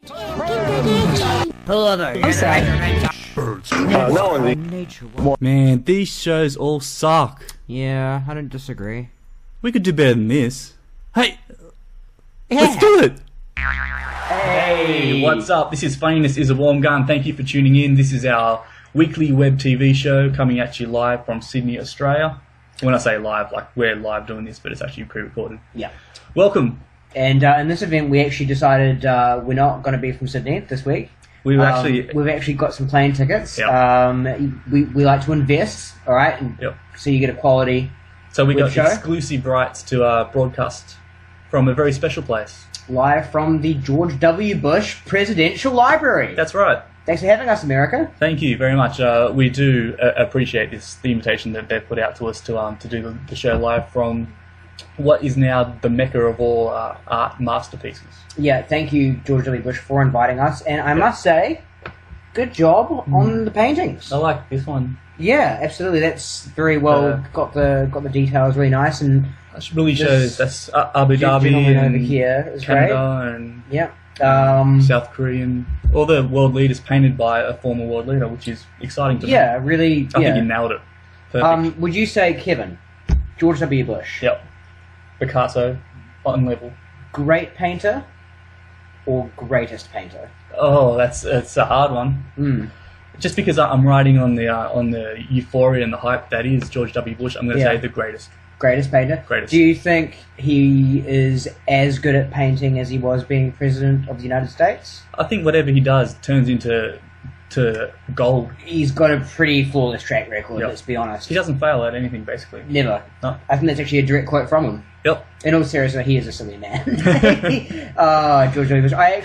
Hello there. Man, these shows all suck. Yeah, I don't disagree. We could do better than this. Hey, let's do it. Hey, what's up? This is Funniness is a Warm Gun. Thank you for tuning in. This is our weekly web TV show coming at you live from Sydney, Australia. When I say live, like we're live doing this, but it's actually pre-recorded. Yeah. Welcome. And in this event, we actually decided we're not going to be from Sydney this week. We've actually got some plane tickets. Yep. We like to invest, all right, and so you get a quality. So we got show. Exclusive rights to broadcast from a very special place, live from the George W. Bush Presidential Library. That's right. Thanks for having us, America. Thank you very much. We do appreciate the invitation that they've put out to us to do the show live from what is now the mecca of all art masterpieces. Yeah, thank you, George W. Bush, for inviting us. And I must say, good job on the paintings. I like this one. Yeah, absolutely. That's very well got the details really nice, and that really shows that's Abu Dhabi and over here is Canada and South Korean. All the world leaders painted by a former world leader, which is exciting to me. Yeah, really. I think you nailed it. Perfect. Would you say, Kevin, George W. Bush? Yep. Picasso, on level. Great painter or greatest painter? Oh, that's a hard one. Just because I'm riding on the euphoria and the hype that is George W. Bush, I'm going to say the greatest. Greatest painter? Greatest. Do you think he is as good at painting as he was being President of the United States? I think whatever he does turns into gold. He's got a pretty flawless track record, let's be honest. He doesn't fail at anything, basically. Never. No. I think that's actually a direct quote from him. Yep. In all seriousness, he is a silly man. George W. Bush. I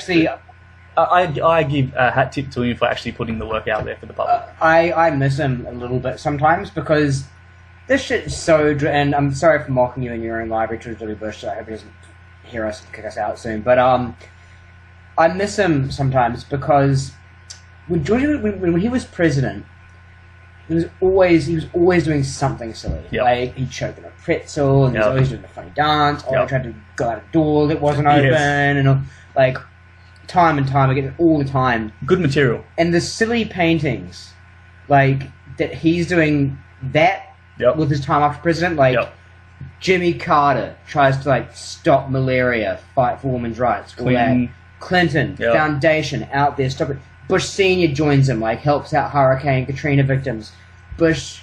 give a hat tip to him for actually putting the work out there for the public. I miss him a little bit sometimes because this shit is so... And I'm sorry for mocking you in your own library, George W. Bush. I hope he doesn't hear us and kick us out soon. But I miss him sometimes because when he was president, he was always doing something silly. Yep. Like he'd choke on a pretzel, and he was always doing a funny dance. Or he tried to go out a door that wasn't open, and like time and time again, all the time. Good material. And the silly paintings, like that he's doing that with his time after president, like Jimmy Carter tries to like stop malaria, fight for women's rights. Clinton Foundation out there, stop it. Bush Senior joins him, like helps out Hurricane Katrina victims. Bush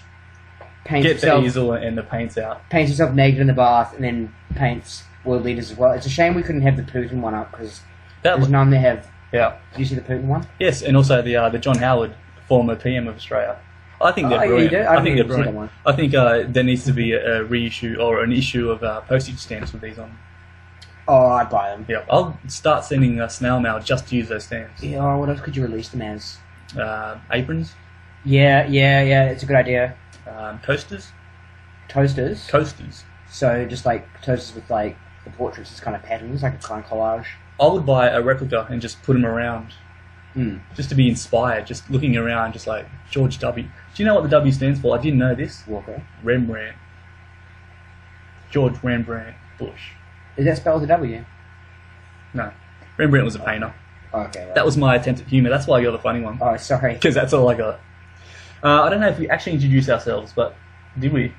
paints the easel and the paints out. Paints himself naked in the bath, and then paints world leaders as well. It's a shame we couldn't have the Putin one up because there's none they have. Yeah. Did you see the Putin one? Yes, and also the John Howard, former PM of Australia. I think they're brilliant. You did? I think they're brilliant. I think there needs to be a reissue or an issue of postage stamps with these on. Oh, I'd buy them. Yeah, I'll start sending snail mail just to use those stamps. Yeah, what else could you release them as? Aprons. Yeah, it's a good idea. Coasters. Toasters? Coasters. So just like toasters with like the portraits as kind of patterns, like a kind of collage. I would buy a replica and just put them around. Just to be inspired, just looking around, just like George W. Do you know what the W stands for? I didn't know this. Walker. Rembrandt. George Rembrandt Bush. Is that spelled with a W? No. Rembrandt was a painter. Okay. Right. That was my attempt at humour. That's why you're the funny one. Oh, sorry. Because that's all I got. I don't know if we actually introduced ourselves, but did we?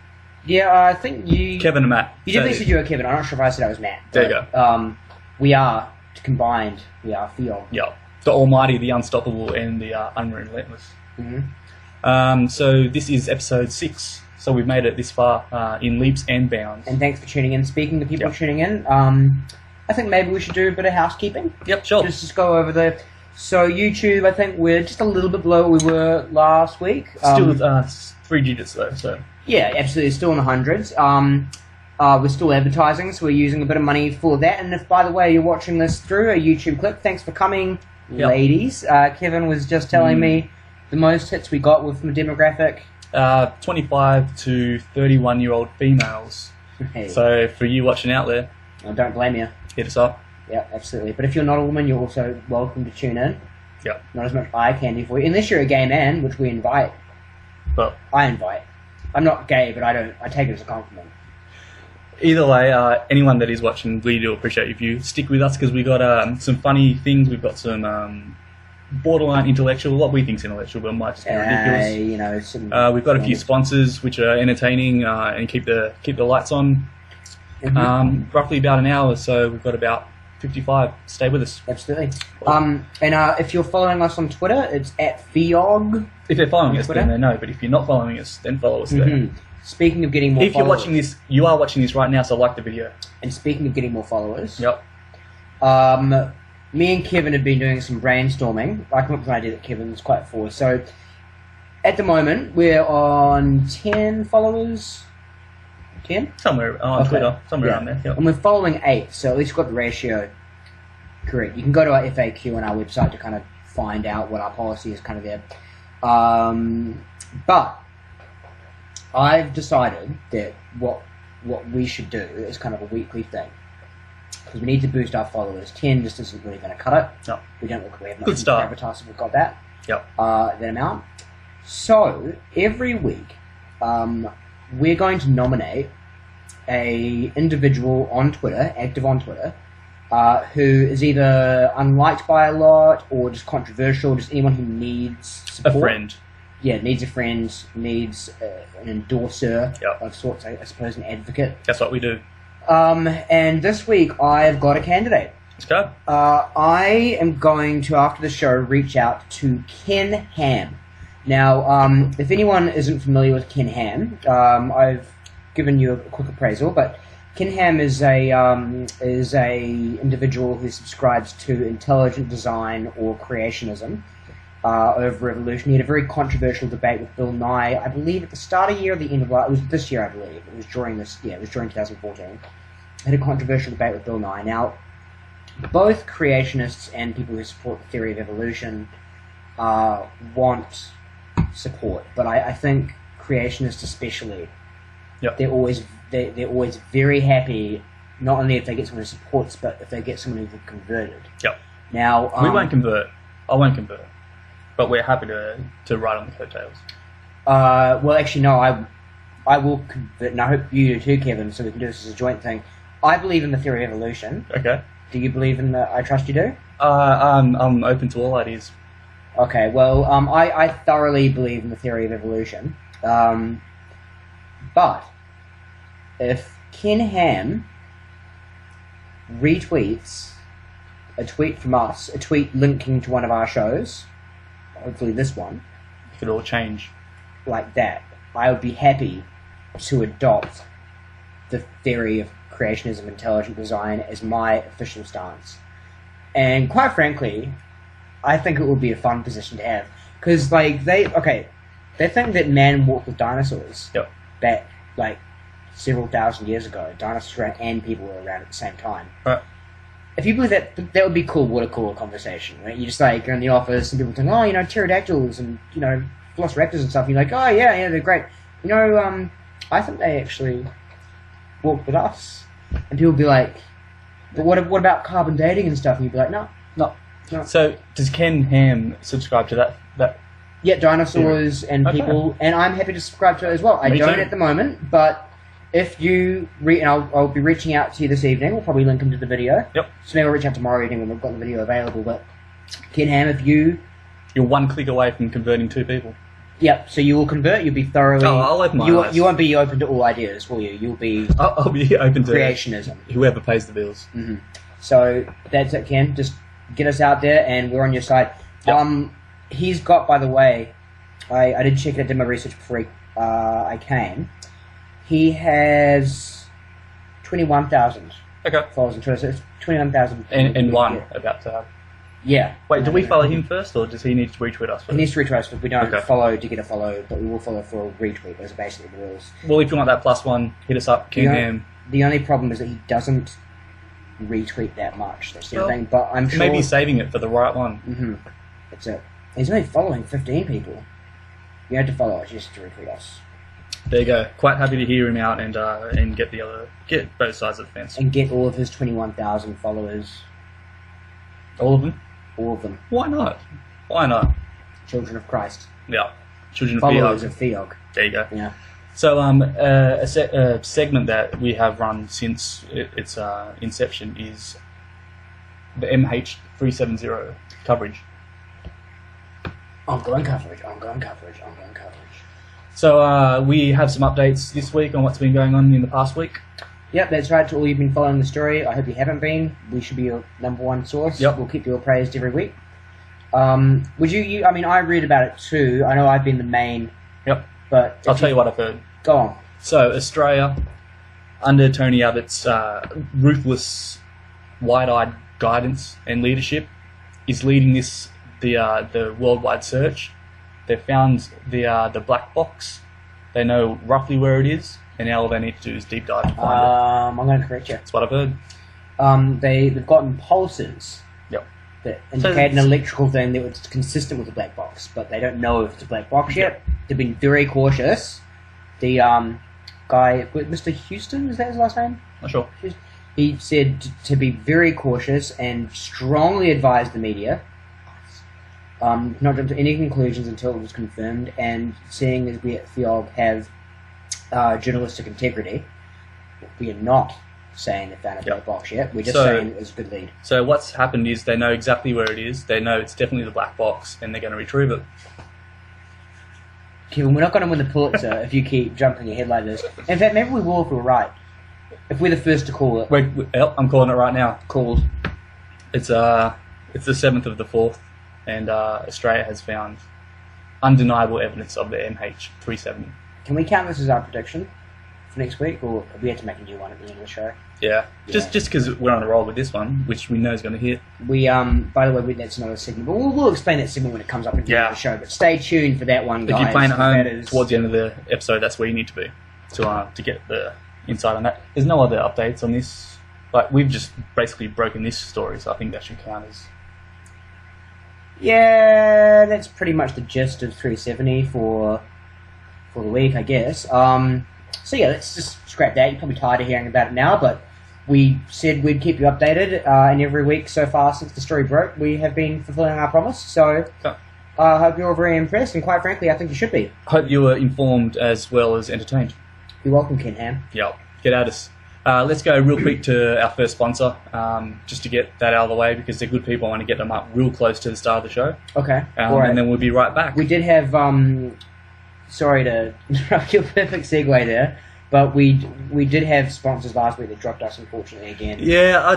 Yeah, I think you... Kevin and Matt. You definitely said you were Kevin. I'm not sure if I said I was Matt. There you go. We are, combined, we are FIAWG. Yeah. The Almighty, the Unstoppable, and the Unrelentless. So this is episode 6. So we've made it this far in leaps and bounds. And thanks for tuning in. Speaking of people tuning in, I think maybe we should do a bit of housekeeping. Yep, sure. Just go over the... So YouTube, I think we're just a little bit below where we were last week. Still with 3 digits though, so... Yeah, absolutely. Still in the hundreds. We're still advertising, so we're using a bit of money for that. And if, by the way, you're watching this through a YouTube clip, thanks for coming, ladies. Kevin was just telling me the most hits we got were from a demographic... 25 to 31-year-old females. Hey. So for you watching out there... I don't blame you. Hit us up. Yeah, absolutely. But if you're not a woman, you're also welcome to tune in. Yeah. Not as much eye candy for you. Unless you're a gay man, which we invite. Well, I invite. I'm not gay, but I take it as a compliment. Either way, anyone that is watching, we do appreciate if you stick with us because we got some funny things. We've got some borderline intellectual, what we think's intellectual, but might just be ridiculous. You know, we've got a few sponsors which are entertaining and keep the lights on. Roughly about an hour, so we've got about 55. Stay with us. Absolutely. And if you're following us on Twitter, it's at FIAWG. If they're following us, then they know. But if you're not following us, then follow us there. Speaking of getting more followers... If you're watching this, you are watching this right now, so like the video. And speaking of getting more followers... Yep. Me and Kevin have been doing some brainstorming. I come up with an idea that Kevin's quite for. So, at the moment, we're on 10 followers... 10? Somewhere on Twitter. Somewhere around there. Yep. And we're following 8, so at least we've got the ratio correct. You can go to our FAQ on our website to kind of find out what our policy is kind of there. But I've decided that what we should do is kind of a weekly thing. Because we need to boost our followers. 10 just isn't really going to cut it. No. We don't look, we have Good start. Gravitas if we've got that. Yep. That amount. So, every week, we're going to nominate a individual on Twitter, active on Twitter, who is either unliked by a lot or just controversial, just anyone who needs support. A friend. Yeah, needs a friend, needs an endorser Yep. of sorts, I suppose, an advocate. That's what we do. And this week I've got a candidate. Let's go. I am going to, after the show, reach out to Ken Ham. Now, if anyone isn't familiar with Ken Ham, I've given you a quick appraisal, but Ken Ham is a individual who subscribes to intelligent design or creationism over evolution. He had a very controversial debate with Bill Nye, I believe, at the start of the year or the end of it was this year, I believe. It was during 2014. Had a controversial debate with Bill Nye. Now, both creationists and people who support the theory of evolution want support, but I think creationists especially, yep. they're always very happy, not only if they get someone who supports, but if they get someone who's converted. Yep. Now, we won't convert. I won't convert. But we're happy to ride on the coattails. Well, actually, no, I will convert, and I hope you do too, Kevin, so we can do this as a joint thing. I believe in the theory of evolution. Okay. Do you believe in the I trust you do? I'm open to all ideas. Okay, well, I thoroughly believe in the theory of evolution. But if Ken Ham retweets a tweet from us, a tweet linking to one of our shows, hopefully this one, It could all change. like that, I would be happy to adopt the theory of creationism, intelligent design as my official stance. And quite frankly, I think it would be a fun position to have. Because, like, they think that man walked with dinosaurs. Yep. Back, like, several thousand years ago. Dinosaurs were around and people were around at the same time. Right. If you believe that, that would be cool. What a cool conversation, right? You just, like, go in the office and people think, oh, you know, pterodactyls and, you know, velociraptors and stuff. And you're like, oh, yeah, they're great. You know, I think they actually walked with us. And people would be like, but what about carbon dating and stuff? And you'd be like, no. So, does Ken Ham subscribe to that? Yeah, dinosaurs and people, and I'm happy to subscribe to it as well. I don't at the moment, but if you and I'll be reaching out to you this evening. We'll probably link them to the video. Yep. So maybe I'll reach out tomorrow evening when we've got the video available. But Ken Ham, if you're one click away from converting 2 people. Yep. So you will convert. You'll be thoroughly. Oh, I'll open my eyes. You won't be open to all ideas, will you? You'll be. I'll be open to creationism. Whoever pays the bills. Mm-hmm. So that's it, Ken. Just get us out there, and we're on your side. Yep. He's got, by the way, I did check it. I did my research before I came. He has 21,000 followers on Twitter. So it's 21,000. And one about to have. Yeah. Wait, do we follow him first, or does he need to retweet us first? He needs to retweet us, but we don't follow to get a follow, but we will follow for a retweet. Those are basically the rules. Well, if you want that +1, hit us up, Ken Ham. The only problem is that he doesn't retweet that much. That's the thing. But I'm sure maybe he's saving it for the right one. Mm-hmm. That's it. He's only following 15 people. You have to follow us just to retweet us. There you go. Quite happy to hear him out and get both sides of the fence. And get all of his 21,000 followers. All of them? All of them. Why not? Why not? Children of Christ. Yeah. Children of Followers FIAWG. of FIAWG. There you go. Yeah. So a segment that we have run since its inception is the MH370 coverage. Ongoing coverage. So we have some updates this week on what's been going on in the past week. Yep, that's right. To all you've been following the story, I hope you haven't been. We should be your #1 source. Yep. We'll keep you appraised every week. Would you? I mean, I read about it too. I know I've been the main. Yep. But I'll tell you what I've heard. Go on. So Australia, under Tony Abbott's ruthless, wide-eyed guidance and leadership, is leading the worldwide search. They've found the black box. They know roughly where it is, and now all they need to do is deep dive and find it. I'm going to correct you. That's what I've heard. They've gotten pulses. Yep. That indicate an electrical thing that was consistent with the black box, but they don't know if it's a black box yet. They've been very cautious. The guy, Mr. Houston, is that his last name? Not sure. He said to be very cautious and strongly advise the media not jump to any conclusions until it was confirmed, and seeing as we at FIAWG have journalistic integrity, we are not saying they found a black box yet. We're just saying it was a good lead. So what's happened is they know exactly where it is. They know it's definitely the black box, and they're going to retrieve it. Kevin, we're not going to win the Pulitzer if you keep jumping ahead like this. In fact, maybe we will if we're right. If we're the first to call it. Wait, I'm calling it right now. Called. It's the 7th of the 4th, and Australia has found undeniable evidence of the MH370. Can we count this as our prediction for next week, or we have to make a new one at the end of the show? Yeah. Just because we're on a roll with this one, which we know is going to hit. We by the way, that's another segment, but we'll explain that segment when it comes up at the end of the show. But stay tuned for that one, guys. If you're playing at home towards the end of the episode, that's where you need to be to get the insight on that. There's no other updates on this. Like, we've just basically broken this story, so I think that should count as. Yeah, that's pretty much the gist of 370 for the week, I guess. So yeah, let's just scrap that. You're probably tired of hearing about it now, but we said we'd keep you updated, and every week so far since the story broke, we have been fulfilling our promise. So I hope you're all very impressed, and quite frankly, I think you should be. Hope you were informed as well as entertained. You're welcome, Ken Ham. Yep. Get at us. Let's go real quick to our first sponsor, just to get that out of the way, because they're good people. I want to get them up real close to the start of the show. Okay. All right. And then we'll be right back. We did have, sorry to interrupt your perfect segue there, but we did have sponsors last week that dropped us, unfortunately, again. I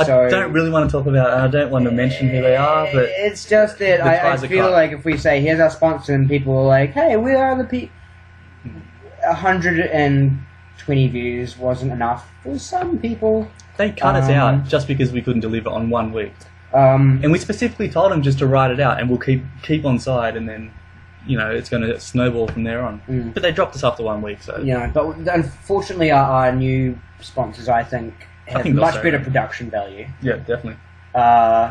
don't really want to talk about it. I don't want to mention who they are, but it's just that I feel like if we say, here's our sponsor, and people are like, hey, we are the people. 120 views wasn't enough for some people. They cut us out just because we couldn't deliver on 1 week. And we specifically told them just to write it out, and we'll keep on side, and then, it's going to snowball from there on. But they dropped us after 1 week, so. Yeah, but unfortunately our new sponsors, I think have much better production value. Yeah, definitely.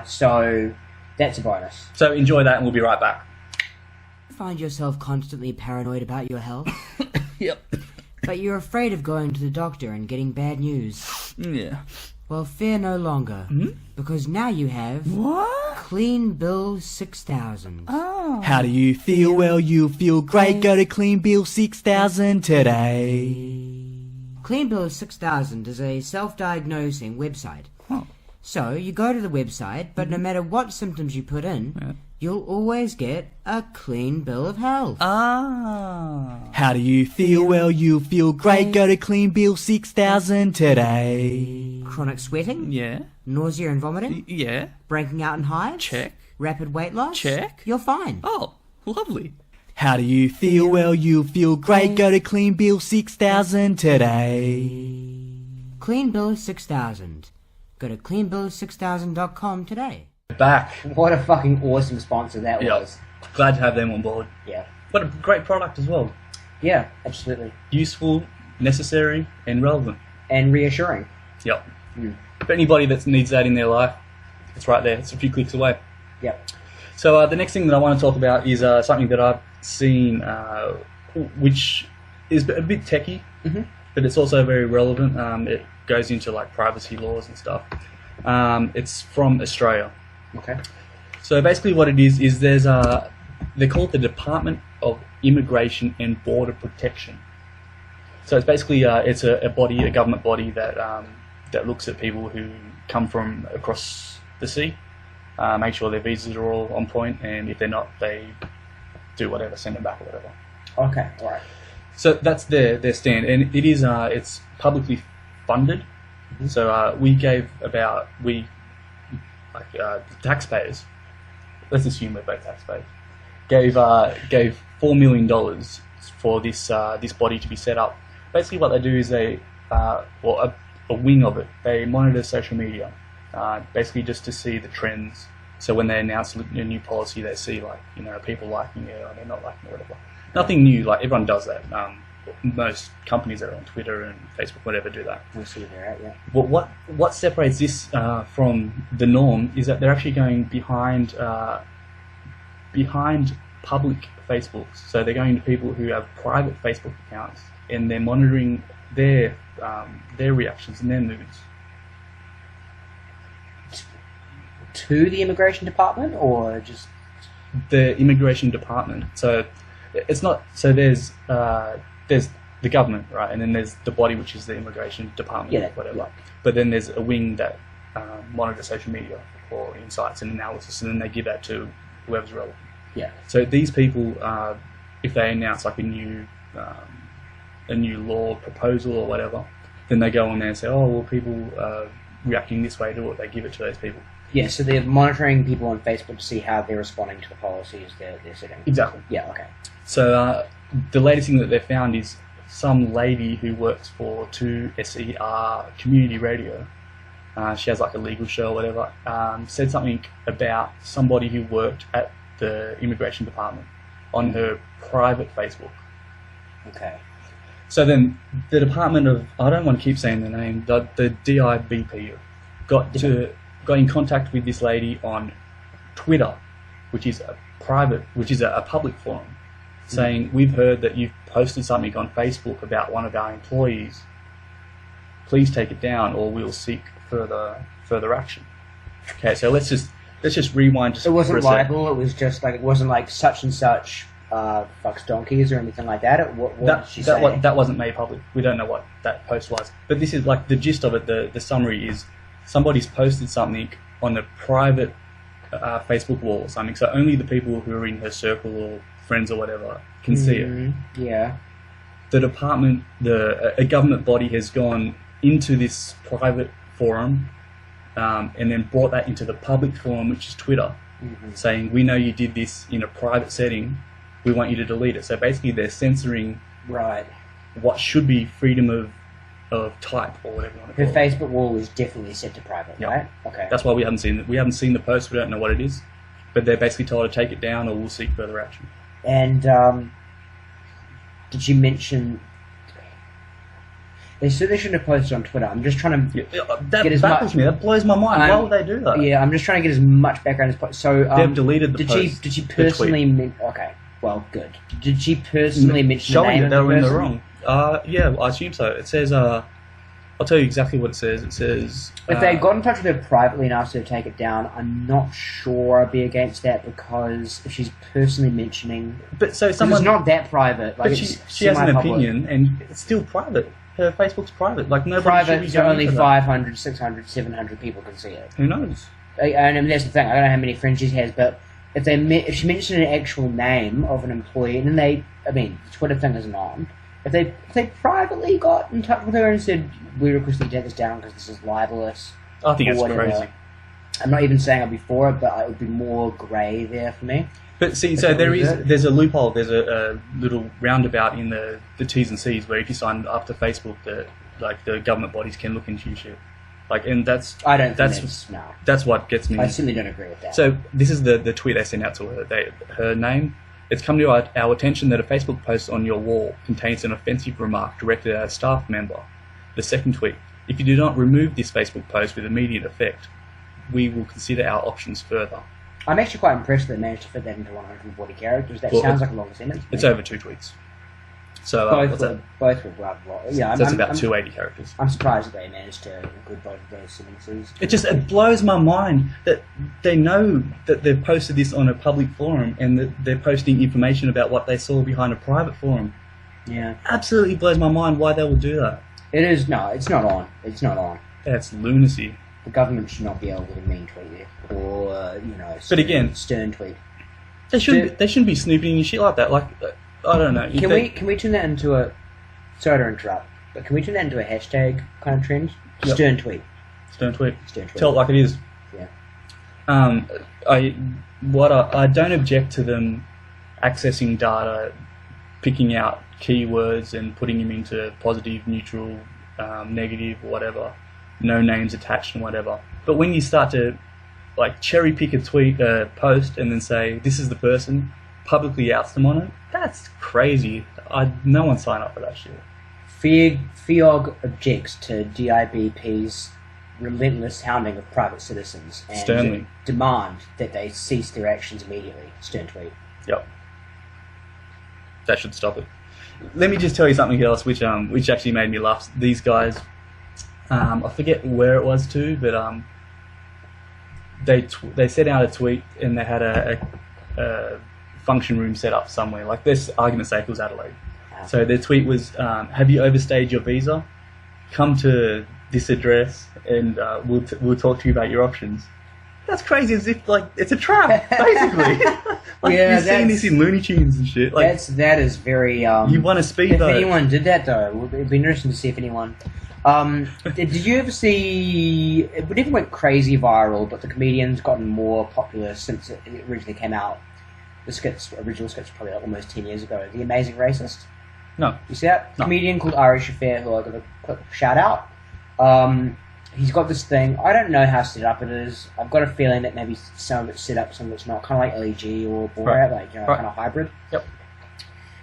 So that's a bonus. So enjoy that, and we'll be right back. Find yourself constantly paranoid about your health? Yep. But you're afraid of going to the doctor and getting bad news. Yeah. Well, fear no longer, because now you have Clean Bill 6000. Oh. How do you feel? Well, you feel great. Go to Clean Bill 6000 today. Clean Bill 6000 is a self-diagnosing website. Oh. So you go to the website, but no matter what symptoms you put in, you'll always get a clean bill of health. How do you feel? Well, you feel great. Go to Clean Bill 6000 today. Chronic sweating? Yeah. Nausea and vomiting? Yeah. Breaking out in hives? Check. Rapid weight loss? Check. You're fine. Oh, lovely. How do you feel? Well, you feel great. Go to Clean Bill 6000 today. Clean Bill 6000. Go to cleanbill6000.com today. Back. What a fucking awesome sponsor that was. Glad to have them on board. Yeah. What a great product as well. Yeah, absolutely. Useful, necessary, and relevant. And reassuring. Yep. For anybody that needs that in their life, it's right there. It's a few clicks away. Yep. So the next thing that I want to talk about is something that I've seen, which is a bit techie, but it's also very relevant. It goes into like privacy laws and stuff. It's from Australia. Okay. So basically what it is there's they're called the Department of Immigration and Border Protection. So it's basically it's a government body that looks at people who come from across the sea, make sure their visas are all on point, and if they're not, they do whatever, send them back or whatever. Okay, all right. So that's their stand, and it is it's publicly funded. Mm-hmm. So we gave the taxpayers. Let's assume we're both taxpayers. Gave $4 million for this body to be set up. Basically, what they do is they a wing of it. They monitor social media, basically just to see the trends. So when they announce a new policy, they see people liking it or they're not liking it, whatever. Nothing new. Like everyone does that. Most companies that are on Twitter and Facebook, whatever, do that. We'll see they're at, yeah. But what separates this from the norm is that they're actually going behind public Facebooks. So they're going to people who have private Facebook accounts, and they're monitoring their reactions and their moods. To the immigration department, or just the immigration department? So it's not. So there's the government, right, and then there's the body, which is the immigration department, whatever. Yeah. But then there's a wing that monitors social media for insights and analysis, and then they give that to whoever's relevant. Yeah. So these people, if they announce like a new law proposal or whatever, then they go on there and say, oh, well, people are reacting this way to it. They give it to those people. Yeah, so they're monitoring people on Facebook to see how they're responding to the policies they're setting. Exactly. Yeah, okay. So the latest thing that they found is some lady who works for 2SER Community Radio. She has like a legal show or whatever. Said something about somebody who worked at the immigration department on her private Facebook. Okay. So then the Department of, I don't want to keep saying the name, the DIBP got in contact with this lady on Twitter, which is a public forum, saying, we've heard that you've posted something on Facebook about one of our employees. Please take it down, or we'll seek further action. Okay, so let's just rewind. It wasn't libel. It was just like, it wasn't like such and such fucks donkeys or anything like that. What did she say? That wasn't made public. We don't know what that post was. But this is like the gist of it. The summary is somebody's posted something on a private Facebook wall or something. So only the people who are in her circle or friends or whatever can see it. Yeah. The department, a government body has gone into this private forum and then brought that into the public forum, which is Twitter, saying, we know you did this in a private setting, we want you to delete it. So basically they're censoring what should be freedom of type or whatever you want to call it. Her Facebook wall is definitely set to private, right? Okay. That's why we haven't seen it. We haven't seen the post, we don't know what it is. But they're basically told to take it down or we'll seek further action. And did you mention... They said they shouldn't have posted on Twitter. I'm just trying to get as much... That blows my mind. Why would they do that? Yeah, I'm just trying to get as much background as possible. So, they've deleted the post. Did she personally... Okay, well, good. Did she personally mention the name of the person? Showing that they were in the wrong. Yeah, I assume so. It says... I'll tell you exactly what it says. It says... If they got in touch with her privately and asked her to take it down, I'm not sure I'd be against that, because if she's personally mentioning... But so someone... It's not that private. Like, but she has an opinion, and it's still private. Her Facebook's private. Like, nobody private, should be so only 500, 600, 700 people can see it. Who knows? And that's the thing. I don't know how many friends she has, but if she mentioned an actual name of an employee, and then the Twitter thing isn't on. If they privately got in touch with her and said, we request you take this down because this is libelous. I think it's crazy. I'm not even saying I'd be for it, but it would be more grey there for me. But see, so there's a loophole, there's a little roundabout in the T's and C's where if you sign up to Facebook, the government bodies can look into your shit. That's what gets me. I certainly don't agree with that. So this is the tweet they sent out to her. Her name. It's come to our attention that a Facebook post on your wall contains an offensive remark directed at a staff member. The second tweet. If you do not remove this Facebook post with immediate effect, we will consider our options further. I'm actually quite impressed that they managed to fit that into 140 characters. That sounds like a long sentence. It's over 2 tweets. So both were well. Yeah, that's about 280 characters. I'm surprised that they managed to include both of those sentences. It blows my mind that they know that they've posted this on a public forum and that they're posting information about what they saw behind a private forum. Yeah, absolutely blows my mind why they would do that. It is it's not on. It's not on. That's lunacy. The government should not be able to mean tweet you or stern tweet. They shouldn't be snooping and shit like that. Like, I don't know. Can we turn that into a... Sorry to interrupt, but can we turn that into a hashtag kind of trend? Yep. Stern tweet. Stern tweet. Tell it like it is. Yeah. I don't object to them accessing data, picking out keywords and putting them into positive, neutral, negative, whatever. No names attached and whatever. But when you start to like cherry pick a tweet, post, and then say this is the person, publicly outs them on it, that's crazy. No one sign up for that shit. FIAWG objects to DIBP's relentless hounding of private citizens and sternly demand that they cease their actions immediately. Stern tweet. Yep. That should stop it. Let me just tell you something else, which actually made me laugh. These guys, I forget where it was too, but they sent out a tweet and they had a function room set up somewhere. Like this argument's sake, it was Adelaide. So their tweet was, "Have you overstayed your visa? Come to this address and we'll talk to you about your options." That's crazy, as if like it's a trap, basically. Like, yeah, you've seen this in Looney Tunes and shit. Like, that is very. You want a speedboat? If anyone did that, though, it'd be interesting to see if anyone. Did you ever see? It never went crazy viral, but the comedian's gotten more popular since it originally came out. The original skits, probably like almost 10 years ago. The Amazing Racist. No. You see that? No. Comedian called Ari Shaffir, who I'm going to quick shout out. He's got this thing. I don't know how set up it is. I've got a feeling that maybe some of it's set up, some of it's not. Kind of like LEG or Borat, right. Kind of hybrid. Yep.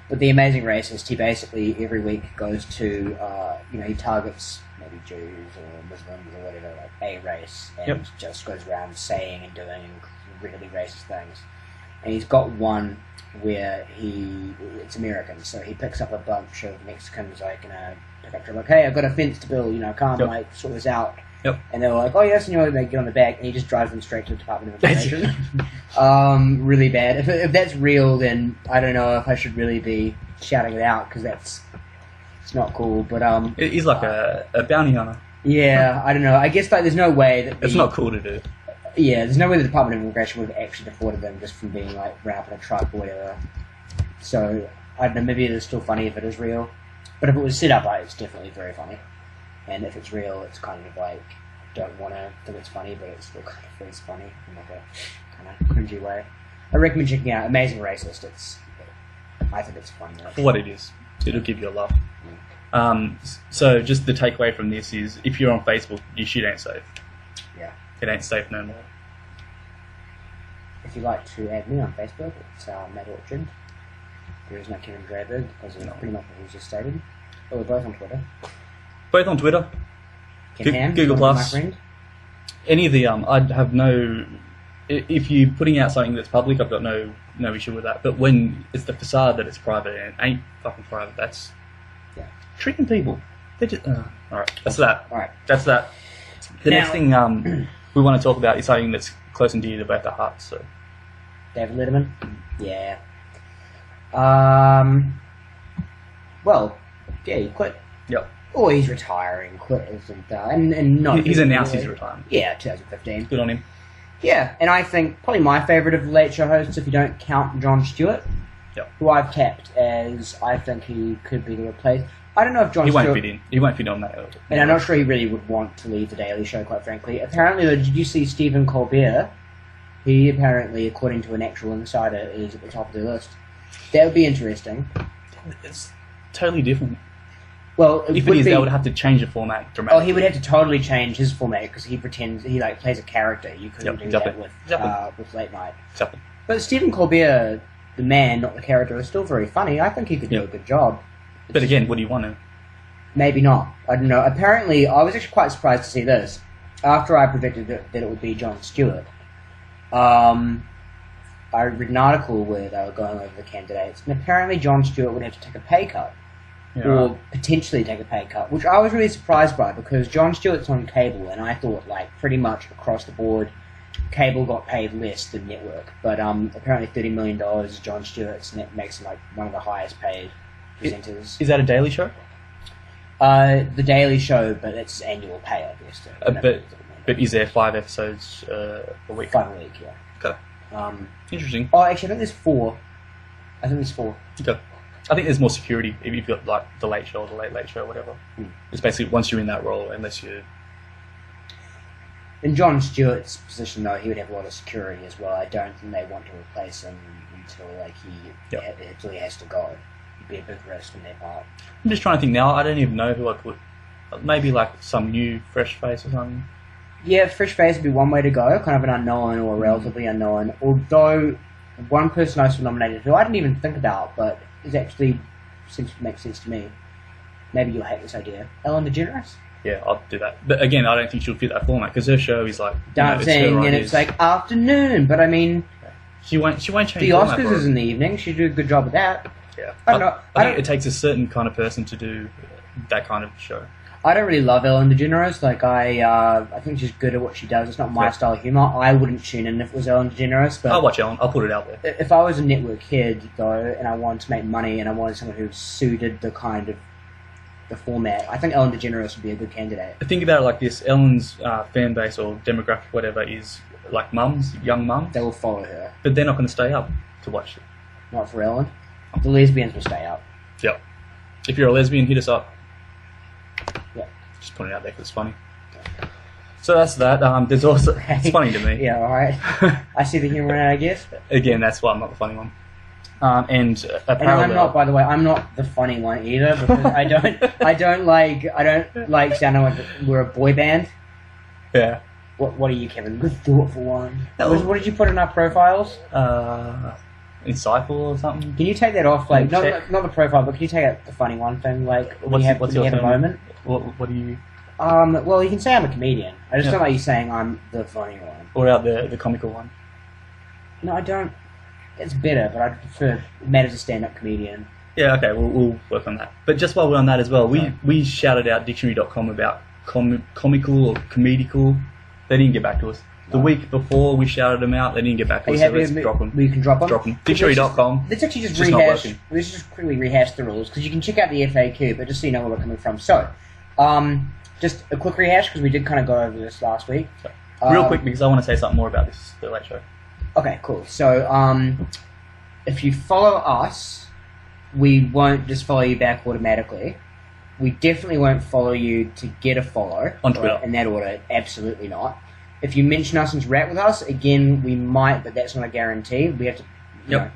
But The Amazing Racist, he basically every week goes to, he targets maybe Jews or Muslims or whatever, like a race, and just goes around saying and doing incredibly racist things. And he's got one where it's American, so he picks up a bunch of Mexicans, like, pick up like, "Hey, I've got a fence to build, can't sort this out." Yep. And they're like, "Oh yes," and they get on the back, and he just drives them straight to the Department of Information. Really bad. If that's real, then I don't know if I should really be shouting it out, because it's not cool. But he's like a bounty hunter. Yeah, I don't know. I guess like there's no way that it's not cool to do. Yeah, there's no way the Department of Immigration would have actually deported them just from being like ran up in a truck or whatever. So I don't know. Maybe it is still funny if it is real, but if it was set up, it's definitely very funny. And if it's real, it's kind of like don't want to think it's funny, but it still kind of feels funny in like a kind of cringy way. I recommend checking out Amazing Racist. I think it's fun. For what it is, it'll give you a laugh. So just the takeaway from this is, if you're on Facebook, your shit ain't safe. Yeah. It ain't safe no more. If you'd like to add me on Facebook, it's Matt Orchard. There is no Kevin Grayberg, because of pretty much what was just stated. But we're both on Twitter. Both on Twitter. Google Plus. My friend. Any of the I'd have no. If you're putting out something that's public, I've got no issue with that. But when it's the facade that it's private and it ain't fucking private, that's tricking people. They just all right. That's that. All right. That's that. The next thing we want to talk about is something that's close and dear to both our hearts. So, David Letterman. Yeah. Well, yeah, he quit. Yep. Or he's retiring. Quit and not. He's announced his retirement. Yeah, 2015. Good on him. Yeah, and I think probably my favourite of the Late Show hosts, if you don't count Jon Stewart, who I've tapped as I think he could be the replacement. I don't know if Jon Stewart... He won't fit in. He won't fit on that. And I'm not sure he really would want to leave The Daily Show, quite frankly. Apparently, though, did you see Stephen Colbert? He apparently, according to an actual insider, is at the top of the list. That would be interesting. It's totally different. Well, if it is, they would have to change the format dramatically. Oh, he would have to totally change his format because he pretends he plays a character. You couldn't do that with Late Night. Exactly. But Stephen Colbert, the man, not the character, is still very funny. I think he could do a good job. But again, would he want to? Maybe not. I don't know. Apparently, I was actually quite surprised to see this. After I predicted that it would be Jon Stewart, I read an article where they were going over the candidates, and apparently Jon Stewart would have to take a pay cut or potentially take a pay cut, which I was really surprised by because Jon Stewart's on cable, and I thought pretty much across the board, cable got paid less than network. But apparently $30 million Jon Stewart's net makes him one of the highest paid presenters. Is that a daily show? The Daily Show, but it's annual pay, obviously. But is there 5 episodes a week? 5 a week, yeah. Okay. Interesting. Oh, actually, I think there's 4. Okay. I think there's more security if you've got the Late Show or the Late Show or whatever. It's basically once you're in that role, unless you're... In Jon Stewart's position, though, he would have a lot of security as well. I don't think they want to replace him until he has to go. It'd be a big risk on their part. I'm just trying to think now. I don't even know who I put. Maybe some new fresh face or something. Yeah, fresh face would be one way to go, kind of an unknown or relatively unknown. Although one person I saw nominated, who I didn't even think about, but is actually seems to make sense to me. Maybe you'll hate this idea. Ellen DeGeneres. Yeah, I'll do that. But again, I don't think she'll fit that format because her show is dancing and it's afternoon. But I mean, she won't change the Oscars is in the evening. She'd do a good job at that. Yeah, I think it takes a certain kind of person to do that kind of show. I don't really love Ellen DeGeneres. I think she's good at what she does. It's not my style of humour. I wouldn't tune in if it was Ellen DeGeneres. But I'll watch Ellen. I'll put it out there. If I was a network kid, though, and I wanted to make money and I wanted someone who suited the kind of the format, I think Ellen DeGeneres would be a good candidate. Think about it like this. Ellen's fan base or demographic, whatever, is mums, young mums. They will follow her. But they're not going to stay up to watch it. Not for Ellen. The lesbians will stay up. Yep. If you're a lesbian, hit us up. Yeah. Just put it out there because it's funny. So that's that. There's also... It's funny to me. Yeah, alright. I see the humour in it, I guess. Again, that's why I'm not the funny one. And I'm not, by the way, I'm not the funny one either because I don't like sounding like we're a boy band. Yeah. What are you, Kevin? Good thoughtful one. What did you put in our profiles? Insightful or something. Can you take that off? Not the profile, but can you take out the funny one thing? What's your have a moment? What do you? Well, you can say I'm a comedian. I just don't like you saying I'm the funny one. Or about the comical one. No, I don't. It's better, but I prefer Matt as a stand-up comedian. Yeah, okay, we'll work on that. But just while we're on that as well, we shouted out dictionary.com about comical or comedical. They didn't get back to us. The week before we shouted them out, they didn't get back to us, so let's drop them. We can drop them? Drop them. Dictionary.com. Let's actually just rehash. Let's just quickly rehash the rules, because you can check out the FAQ, but just so you know where we're coming from. So, just a quick rehash, because we did kind of go over this last week. Real quick, because I want to say something more about this, the Late Show. Okay, cool. So, if you follow us, we won't just follow you back automatically. We definitely won't follow you to get a follow. On Twitter. In that order, absolutely not. If you mention us and interact with us, again, we might, but that's not a guarantee. We have to, you know,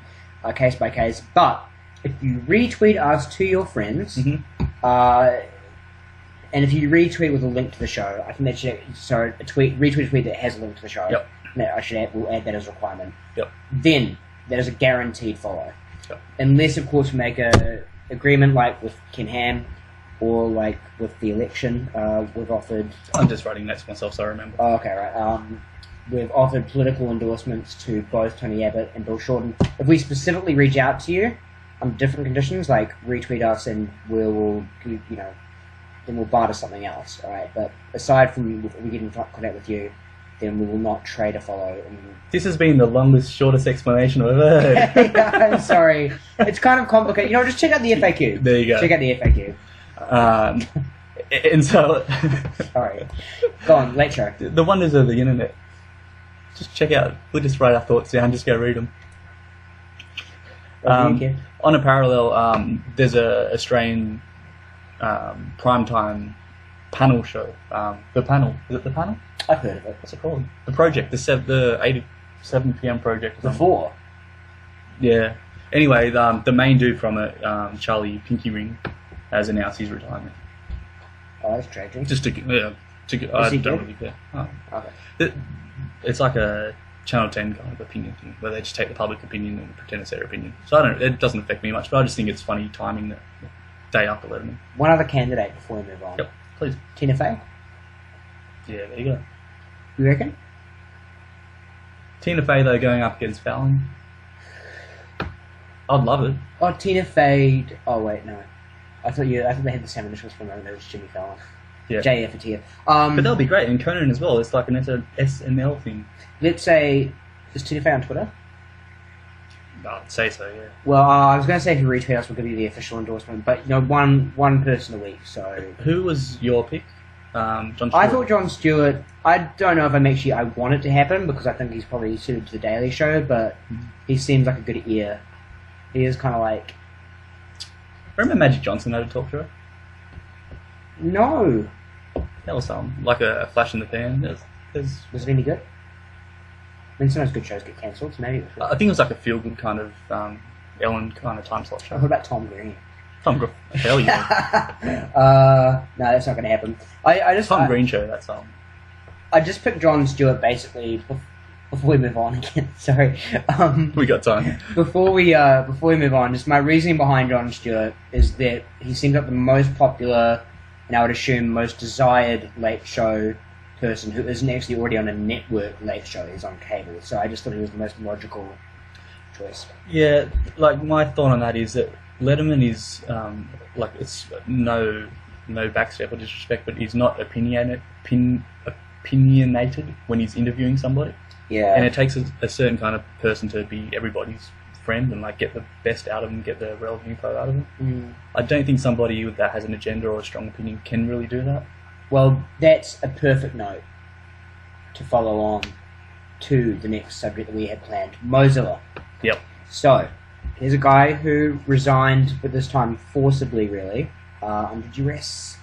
case by case. But if you retweet us to your friends, and if you retweet with a link to the show, I think that should, retweet a tweet that has a link to the show. Yep. We'll add that as a requirement. Yep. Then that is a guaranteed follow. Yep. Unless, of course, we make a agreement like with Ken Ham. Or like with the election, we've offered... I'm just writing notes myself, so I remember. Oh, okay, right. We've offered political endorsements to both Tony Abbott and Bill Shorten. If we specifically reach out to you on different conditions, like retweet us and we'll then we'll barter something else, alright? But aside from we get in contact with you, then we will not trade a follow. This has been the longest, shortest explanation I've ever heard. Yeah, I'm sorry. It's kind of complicated. Just check out the FAQ. There you go. Check out the FAQ. And so... Sorry. Go on, Late Show. The wonders of the internet. Just check out... We'll just write our thoughts down, just go read them. On a parallel, there's a Australian primetime panel show. The Panel. Is it The Panel? I've heard of it. What's it called? The Project. The 8 7 p.m. project. The 4? Yeah. Anyway, the main dude from it, Charlie Pinky Ring, has announced his retirement. Oh, that's tragic. Just I don't really care. Oh. Okay. It's like a Channel 10 kind of opinion thing, where they just take the public opinion and pretend it's their opinion. So it doesn't affect me much, but I just think it's funny timing that day after Letterman. One other candidate before we move on. Yep, please. Tina Fey? Yeah, there you go. You reckon? Tina Fey, though, going up against Fallon. I'd love it. Oh, Tina Fey... Oh, wait, no. I thought they had the same initials for a moment. It was Jimmy Fallon. Yeah. JF and TF. But that'll be great. And Conan as well. It's like an SNL thing. Let's say, is Tina Fey on Twitter? I'd say so, yeah. Well, I was going to say if you retweet us, we'll give you the official endorsement. But, one person a week, so... Who was your pick? Jon Stewart? I thought Jon Stewart... I don't know if I want it to happen, because I think he's probably suited to The Daily Show, but he seems like a good ear. He is kind of like... Remember Magic Johnson had to talk to her? No. That was something. Like a flash in the pan. Was it any good? I mean, sometimes good shows get cancelled, so maybe it was good. I think it was like a feel-good kind of Ellen kind of time slot show. What about Tom Green? Tom Green. Hell yeah. No, that's not going to happen. Tom Green show, that song. I just picked Jon Stewart basically before we move on again. Sorry. We got time. Before we move on, just my reasoning behind Jon Stewart is that he seems like the most popular, and I would assume most desired late show person who isn't actually already on a network late show. He's on cable, so I just thought he was the most logical choice. Yeah, like my thought on that is that Letterman is it's no backstep or disrespect, but he's not opinionated when he's interviewing somebody. Yeah, and it takes a certain kind of person to be everybody's friend and like get the best out of them, get the relevant info out of them. I don't think somebody that has an agenda or a strong opinion can really do that. Well, that's a perfect note to follow on to the next subject that we had planned, Mozilla. Yep. So, here's a guy who resigned, but this time forcibly, really, under duress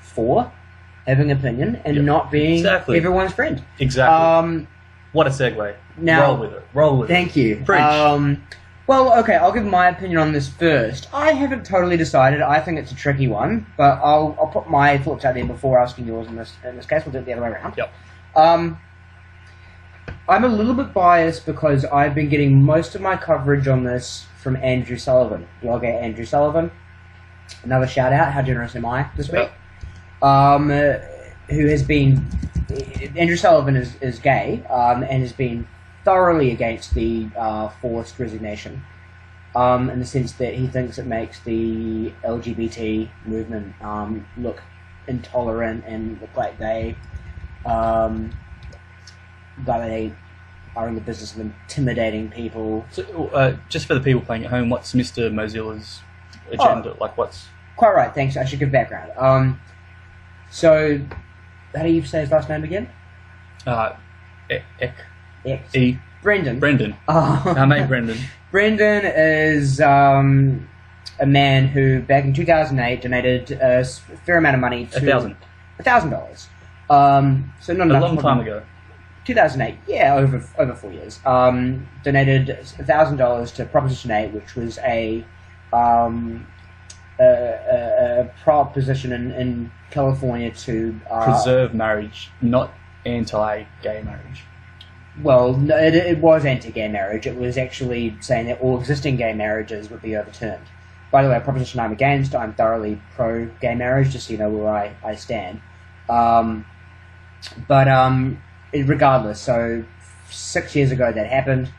for having an opinion and not being everyone's friend. Exactly. What a segue. Now, Roll with it. Thank you. Preach. Well, okay, I'll give my opinion on this first. I haven't totally decided. I think it's a tricky one, but I'll put my thoughts out there before asking yours in this case. We'll do it the other way around. Yep. I'm a little bit biased because I've been getting most of my coverage on this from Andrew Sullivan, blogger Andrew Sullivan. Another shout out, how generous am I this week? Who has been... Andrew Sullivan is gay and has been thoroughly against the forced resignation in the sense that he thinks it makes the LGBT movement look intolerant and look like they are in the business of intimidating people. So, just for the people playing at home, what's Mr. Mozilla's agenda? What's... Quite right, thanks. I should give background. So, how do you say his last name again? Eich. Eich. Brendan. Our mate Brendan. Brendan is a man who, back in 2008, donated a fair amount of money to... $1,000. So not a long time ago. 2008, yeah, over 4 years. Donated $1,000 to Proposition 8, which was a proposition in California to... preserve marriage, not anti-gay marriage. Well, no, it was anti-gay marriage. It was actually saying that all existing gay marriages would be overturned. By the way, a proposition I'm against. I'm thoroughly pro-gay marriage, just so you know where I stand. Regardless, so 6 years ago that happened,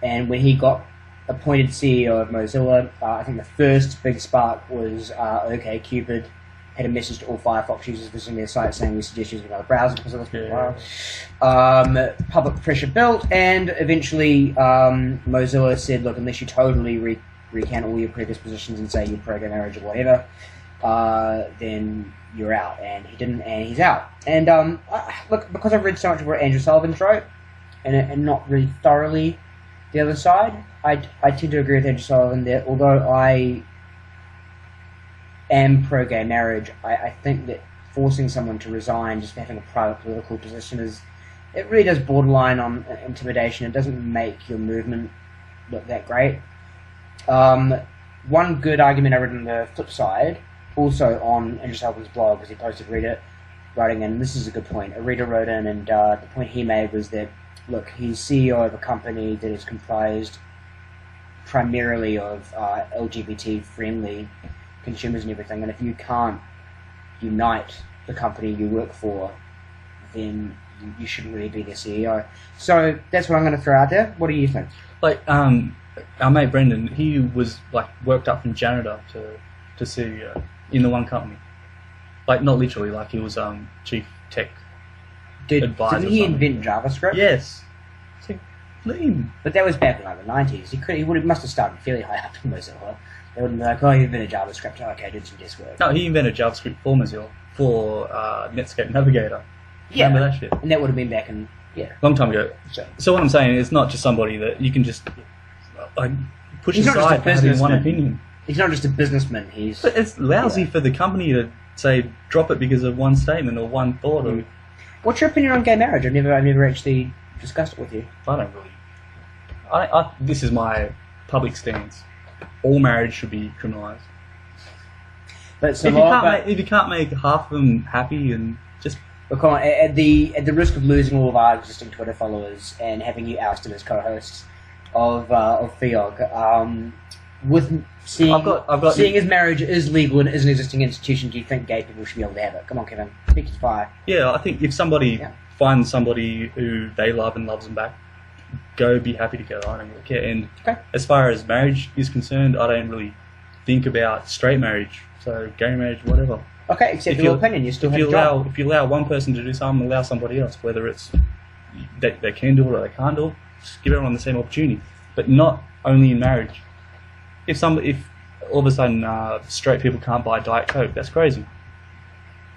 and when he got appointed CEO of Mozilla, I think the first big spark was OkCupid had a message to all Firefox users visiting their site saying we suggest using another browser because of this. Public pressure built, and eventually Mozilla said, look, unless you totally recount all your previous positions and say you're pro-gay marriage or whatever, then you're out. And he didn't, and he's out. And look, because I've read so much of what Andrew Sullivan wrote, and not really thoroughly the other side, I tend to agree with Andrew Sullivan that although I am pro-gay marriage, I think that forcing someone to resign just for having a private political position it really does borderline on intimidation. It doesn't make your movement look that great. One good argument I read on the flip side, also on Andrew Sullivan's blog, because he posted Reddit, writing in, this is a good point, a reader wrote in, and the point he made was that, look, he's CEO of a company that is comprised primarily of LGBT-friendly consumers and everything, and if you can't unite the company you work for, then you shouldn't really be the CEO. So that's what I'm going to throw out there. What do you think? Our mate Brendan, he was worked up from janitor to to CEO in the one company. Like, not literally, like he was chief tech advisor. Didn't he invent JavaScript? Yes. So, let him. But that was back in like the 90s. He must have started fairly high up in Mozilla. They wouldn't be like, oh, you invented JavaScript. Oh, okay, did some desk work. No, he invented JavaScript for Mozilla, for Netscape Navigator. Yeah. Remember that shit? And that would have been back in, long time ago. So what I'm saying is not just somebody that you can just push aside for having one opinion. He's not just a businessman. But it's lousy for the company to say drop it because of one statement or one thought. Or what's your opinion on gay marriage? I've never actually discussed it with you. I don't really. This is my public stance. All marriage should be criminalised. But if you can't make half of them happy and just. Look on, at the risk of losing all of our existing Twitter followers and having you ousted as co-hosts of FIAWG, with seeing as marriage is legal and is an existing institution, do you think gay people should be able to have it? Come on, Kevin, speak to fire. Yeah, I think if somebody finds somebody who they love and loves them back, go be happy together. I don't really care. And as far as marriage is concerned, I don't really think about straight marriage. So gay marriage, whatever. Okay, accept your opinion. You still have a job. If you allow one person to do something, allow somebody else, whether it's they can do it or they can't do it, just give everyone the same opportunity. But not only in marriage. If all of a sudden straight people can't buy Diet Coke, that's crazy.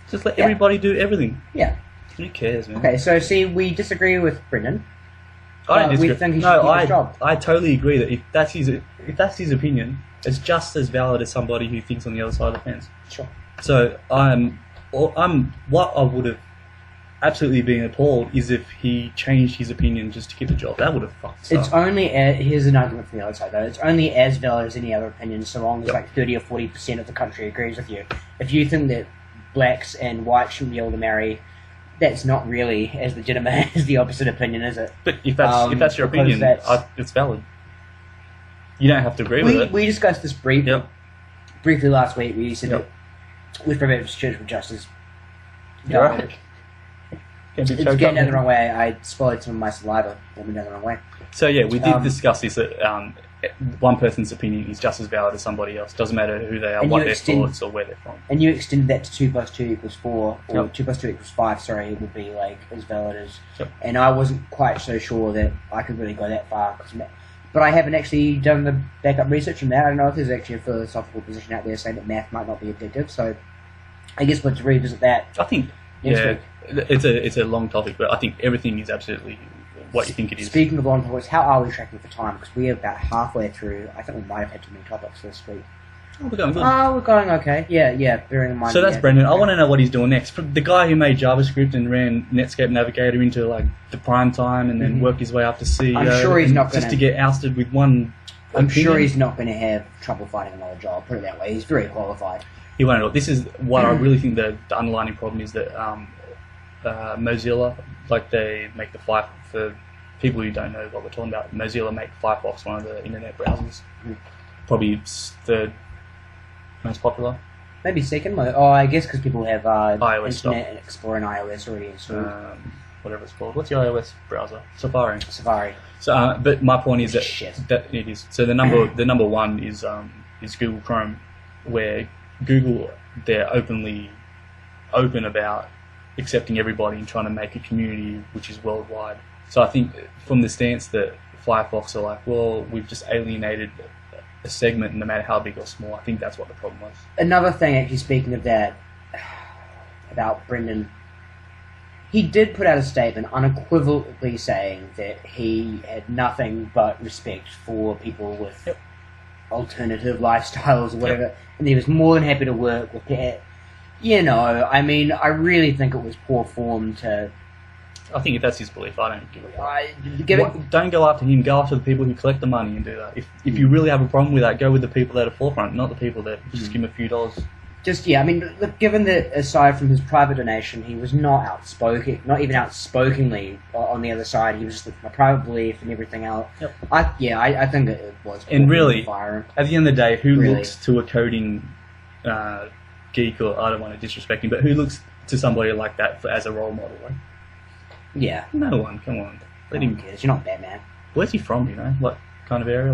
Just let everybody do everything. Yeah. Who cares, man? Okay, so see, we disagree with Brendan. I don't disagree. We think he should keep his job. I totally agree that if that's his opinion, it's just as valid as somebody who thinks on the other side of the fence. Sure. So what I would have absolutely been appalled is if he changed his opinion just to keep the job. That would have fucked. It's only here's an argument from the other side though. It's only as valid as any other opinion, so long as like 30 or 40% of the country agrees with you. If you think that blacks and whites shouldn't be able to marry, that's not really as legitimate as the opposite opinion, is it? But if that's your opinion, it's valid. You don't have to agree with it. We discussed this briefly last week. We said that with Private Church with Justice. You're right. It's getting down the wrong way. I swallowed some of my saliva. It went down the wrong way. So yeah, we did discuss this. That one person's opinion is just as valid as somebody else. Doesn't matter who they are, what their thoughts, or where they're from. And you extended that to 2 + 2 = 4, or 2 + 2 = 5. Sorry, it would be like as valid as. And I wasn't quite so sure that I could really go that far. But I haven't actually done the backup research on that. I don't know if there's actually a philosophical position out there saying that math might not be addictive. So I guess we'll have to revisit that. I think next week. It's a long topic, but I think everything is absolutely what you think it is. Speaking of long topics, how are we tracking for time? Because we're about halfway through. I think we might have had too many topics this week. Oh, we're going good. Oh, we're going okay. Yeah. Bearing in mind. So that's Brendan. I want to know what he's doing next. The guy who made JavaScript and ran Netscape Navigator into like the prime time and then worked his way up to CEO. I'm sure he's not just to get ousted with one. I'm sure he's not going to have trouble finding another job. Put it that way. He's very qualified. He won't at all. This is what I really think the underlying problem is that Mozilla, like they make the Firefox, for people who don't know what we're talking about, Mozilla make Firefox one of the internet browsers. Probably third most popular. Maybe second. I guess because people have iOS Internet Explorer and iOS already installed. Whatever it's called. What's your iOS browser? Safari. So, but my point is that it is. So the number one is Google Chrome, where Google, they're open about accepting everybody and trying to make a community which is worldwide. So I think from the stance that Firefox are like, well, we've just alienated a segment no matter how big or small. I think that's what the problem was. Another thing, actually, speaking of that, about Brendan, he did put out a statement unequivocally saying that he had nothing but respect for people with alternative lifestyles or whatever, and he was more than happy to work with that. You know, I mean, I really think it was poor form to... I think if that's his belief, I don't give a fuck. Don't go after him, go after the people who collect the money and do that. If you really have a problem with that, go with the people that are forefront, not the people that just give him a few dollars. I mean, look, given that aside from his private donation, he was not outspoken, not even outspokenly on the other side. He was just my private belief and everything else. I think it was. And really, at the end of the day, who looks to a coding geek, or I don't want to disrespect him, but who looks to somebody like that as a role model? Right? Yeah. No one. Come on. Let him. Cares. You're not Batman. Where's he from? You know, what kind of area?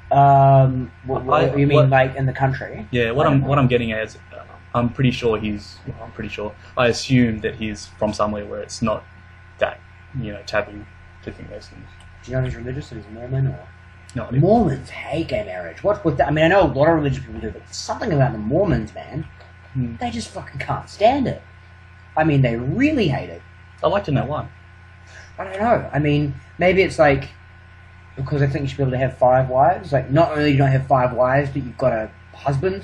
What you mean, like in the country? Yeah, what I'm getting at is, I'm pretty sure I assume that he's from somewhere where it's not that, taboo to think those things. Do you know he's religious and he's a Mormon, or? No. Mormons hate gay marriage. What's with that? I mean, I know a lot of religious people do, but something about the Mormons, man, they just fucking can't stand it. I mean, they really hate it. I'd like to know why. I don't know. I mean, maybe it's like because I think you should be able to have 5 wives. Like, not only do you not have 5 wives, but you've got a husband.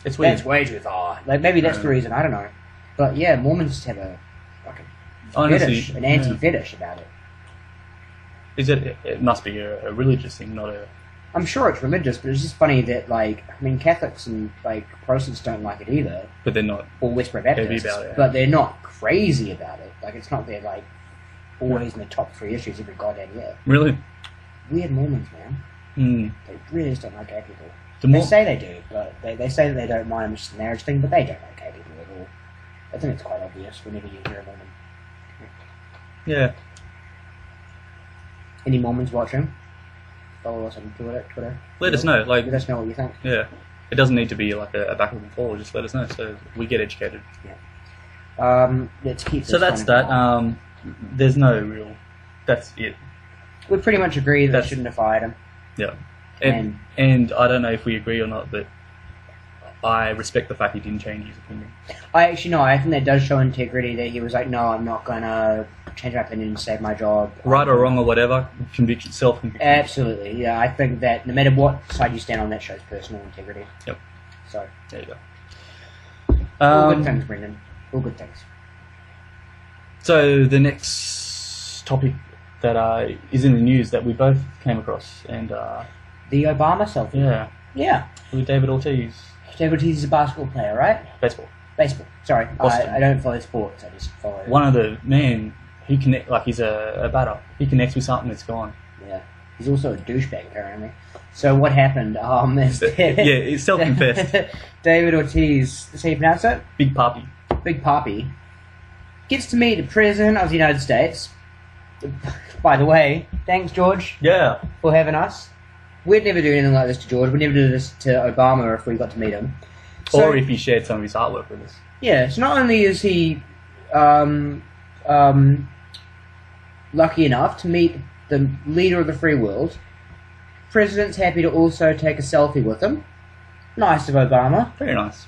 It's weird. That's way too far. Like, maybe that's the reason. I don't know. But yeah, Mormons just have a fucking fetish, an anti-fetish about it. It must be a religious thing, not a... I'm sure it's religious, but it's just funny that, like, I mean, Catholics and, like, Protestants don't like it either. But they're not... Or Westboro Baptists. About it. But they're not crazy about it. Like, it's not they're, like, always in the top 3 issues every goddamn year. Really? Weird Mormons, man. They really just don't like gay people. They say they do, but they say that they don't mind just the marriage thing, but they don't like gay people at all. I think it's quite obvious whenever you hear about them. Yeah. Any Mormons watching? Follow us on Twitter. Let us know. Like, let us know what you think. Yeah. It doesn't need to be like a backward and forward. Just let us know so we get educated. Yeah. Let's keep this. So that's that. There's no real... That's it. We pretty much agree that they shouldn't have fired him. Yeah. And I don't know if we agree or not, but I respect the fact he didn't change his opinion. I think that does show integrity, that he was like, no, I'm not going to change my opinion and save my job. Right or wrong or whatever, self-conviction. Absolutely, yeah. I think that no matter what side you stand on, that shows personal integrity. Yep. So, there you go. All good things, Brendan. All good things. So the next topic that is in the news that we both came across, and the Obama selfie. Yeah. Yeah. With David Ortiz. David Ortiz is a basketball player, right? Baseball. Sorry, I don't follow sports. I just follow. One of the he he's a batter. He connects with something that's gone. Yeah. He's also a douchebag, apparently. So what happened? It's self-confessed. David Ortiz, that's how you pronounce it? Big Papi. Gets to meet the President of the United States. By the way, thanks, George. Yeah. For having us. We'd never do anything like this to George. We'd never do this to Obama if we got to meet him. So, or if he shared some of his artwork with us. Yeah, so not only is he lucky enough to meet the leader of the free world, President's happy to also take a selfie with him. Nice of Obama. Very nice.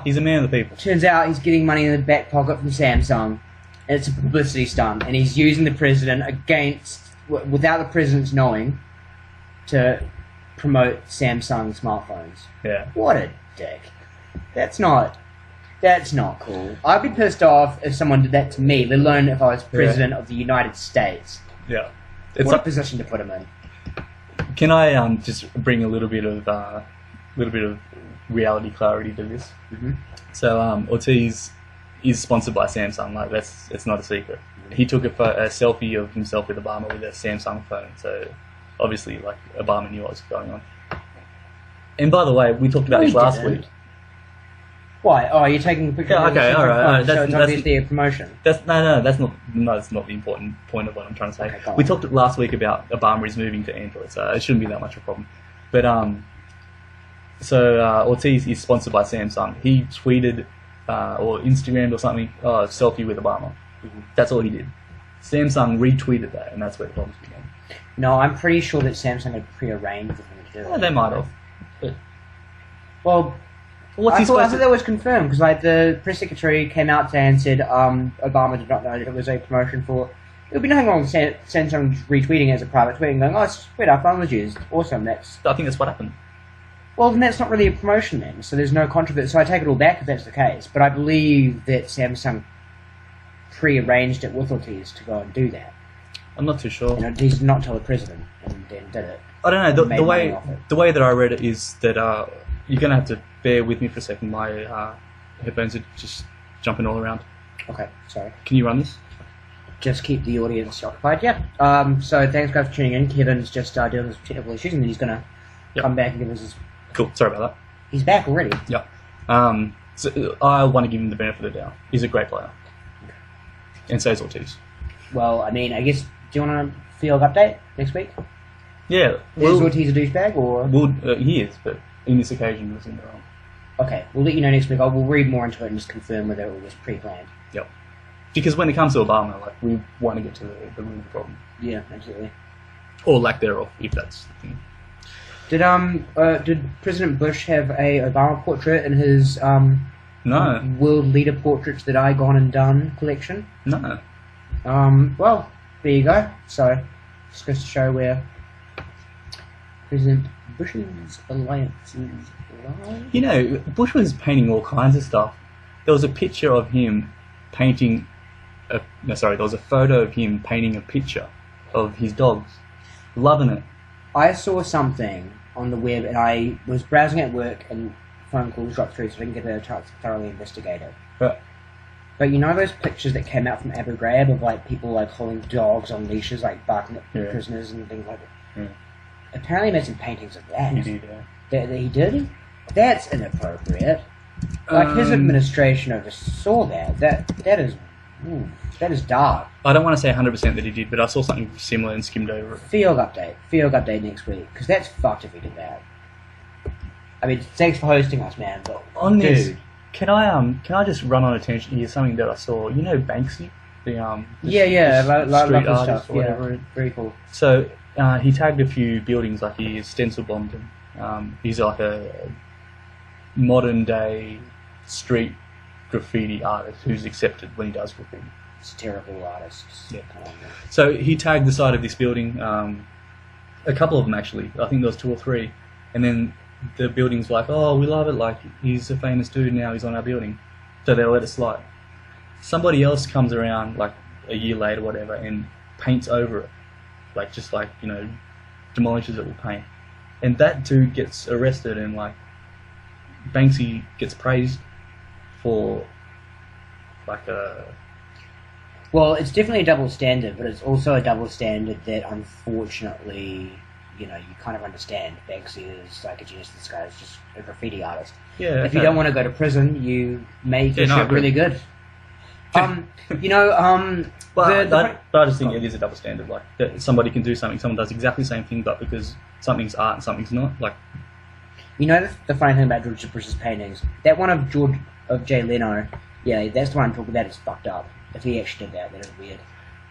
He's a man of the people. Turns out he's getting money in the back pocket from Samsung. And it's a publicity stunt. And he's using the President without the President's knowing, to promote Samsung smartphones. Yeah. What a dick. That's not cool. I'd be pissed off if someone did that to me, let alone if I was President of the United States. Yeah. What a position to put him in. Can I just bring a little bit of reality clarity to this? Mm-hmm. So Ortiz is sponsored by Samsung. Like it's not a secret. He took a selfie of himself with Obama with a Samsung phone. So obviously, like, Obama knew what was going on. And by the way, we talked about this last week. Why? Oh, you're taking a picture of okay, alright. So it's obviously a promotion. That's not the important point of what I'm trying to say. Okay, we talked last week about Obama is moving to Android, so it shouldn't be that much of a problem. But Ortiz is sponsored by Samsung. He tweeted or Instagrammed or something, selfie with Obama. Mm-hmm. That's all he did. Samsung retweeted that, and that's where the problems began. No, I'm pretty sure that Samsung had prearranged for him to do it. Yeah, they might have. But... Well, I thought that was confirmed, because like the press secretary came out today and said Obama did not know that it was a promotion for... It would be nothing wrong with Samsung retweeting it as a private tweet and going, oh, it's sweet, our phone was used. Awesome, I think that's what happened. Well, then that's not really a promotion then, so there's no controversy. So I take it all back if that's the case. But I believe that Samsung pre-arranged it with Ortiz to go and do that. I'm not too sure. And Ortiz did not tell the president and then did it. I don't know. The way that I read it is that you're going to have to bear with me for a second. My headphones are just jumping all around. Okay, sorry. Can you run this? Just keep the audience occupied, yeah. So thanks guys for tuning in. Kevin's just dealing with technical issues and then he's going to come back and give us his... Cool, sorry about that. He's back already. Yeah. So I want to give him the benefit of the doubt. He's a great player. Okay. And so is Ortiz. Well, I mean, I guess, do you want a field update next week? Yeah. Is Ortiz a douchebag, or...? Well, he is, but in this occasion he was in the wrong. Okay, we'll let you know next week. We'll read more into it and just confirm whether it was pre-planned. Yep. Because when it comes to Obama, like, we want to get to the root of the problem. Yeah, absolutely. Or lack thereof, if that's the thing. Did President Bush have a Obama portrait in his No. World Leader Portraits That I Gone and Done collection? No. Well, there you go. So, just goes to show where President Bush's alliances lie. You know, Bush was painting all kinds of stuff. There was a picture of him painting... there was a photo of him painting a picture of his dogs. Loving it. I saw something on the web, and I was browsing at work, and phone calls dropped through, so I didn't get a chance to thoroughly investigate it. But you know those pictures that came out from Abu Ghraib of like people like holding dogs on leashes, like barking at prisoners and things like that? Yeah. Apparently he made some paintings of that. He did, yeah. That he did? That's inappropriate. Like his administration oversaw that. That is dark. I don't want to say 100% that he did, but I saw something similar and skimmed over it. FIAWG update next week, because that's fucked if he did that. I mean, thanks for hosting us, man. But on this, can I just run on a tangent here? Something that I saw. You know Banksy, the street artist stuff. or whatever. Yeah, very cool. So he tagged a few buildings, like he stencil bombed them. He's like a modern day street graffiti artist who's accepted when he does graffiti. Satirical artists. Yeah. So he tagged the side of this building, a couple of them actually. I think there was 2 or 3, and then the building's like, oh, we love it, like, he's a famous dude now, he's on our building. So they let it slide. Somebody else comes around, like, a year later, whatever, and paints over it. Like, just like, you know, demolishes it with paint. And that dude gets arrested, and, like, Banksy gets praised for, like, Well, it's definitely a double standard, but it's also a double standard that, unfortunately... You know, you kind of understand Banksy is like a genius. This guy is just a graffiti artist. Yeah. If you don't want to go to prison, you make your shit really good. You know, but I just think it is a double standard. Like, that somebody can do something, someone does exactly the same thing, but because something's art and something's not. Like, you know, the funny thing about George Bush's paintings, that one of Jay Leno, yeah, that's the one I'm talking about. Is fucked up. If he actually did that is weird.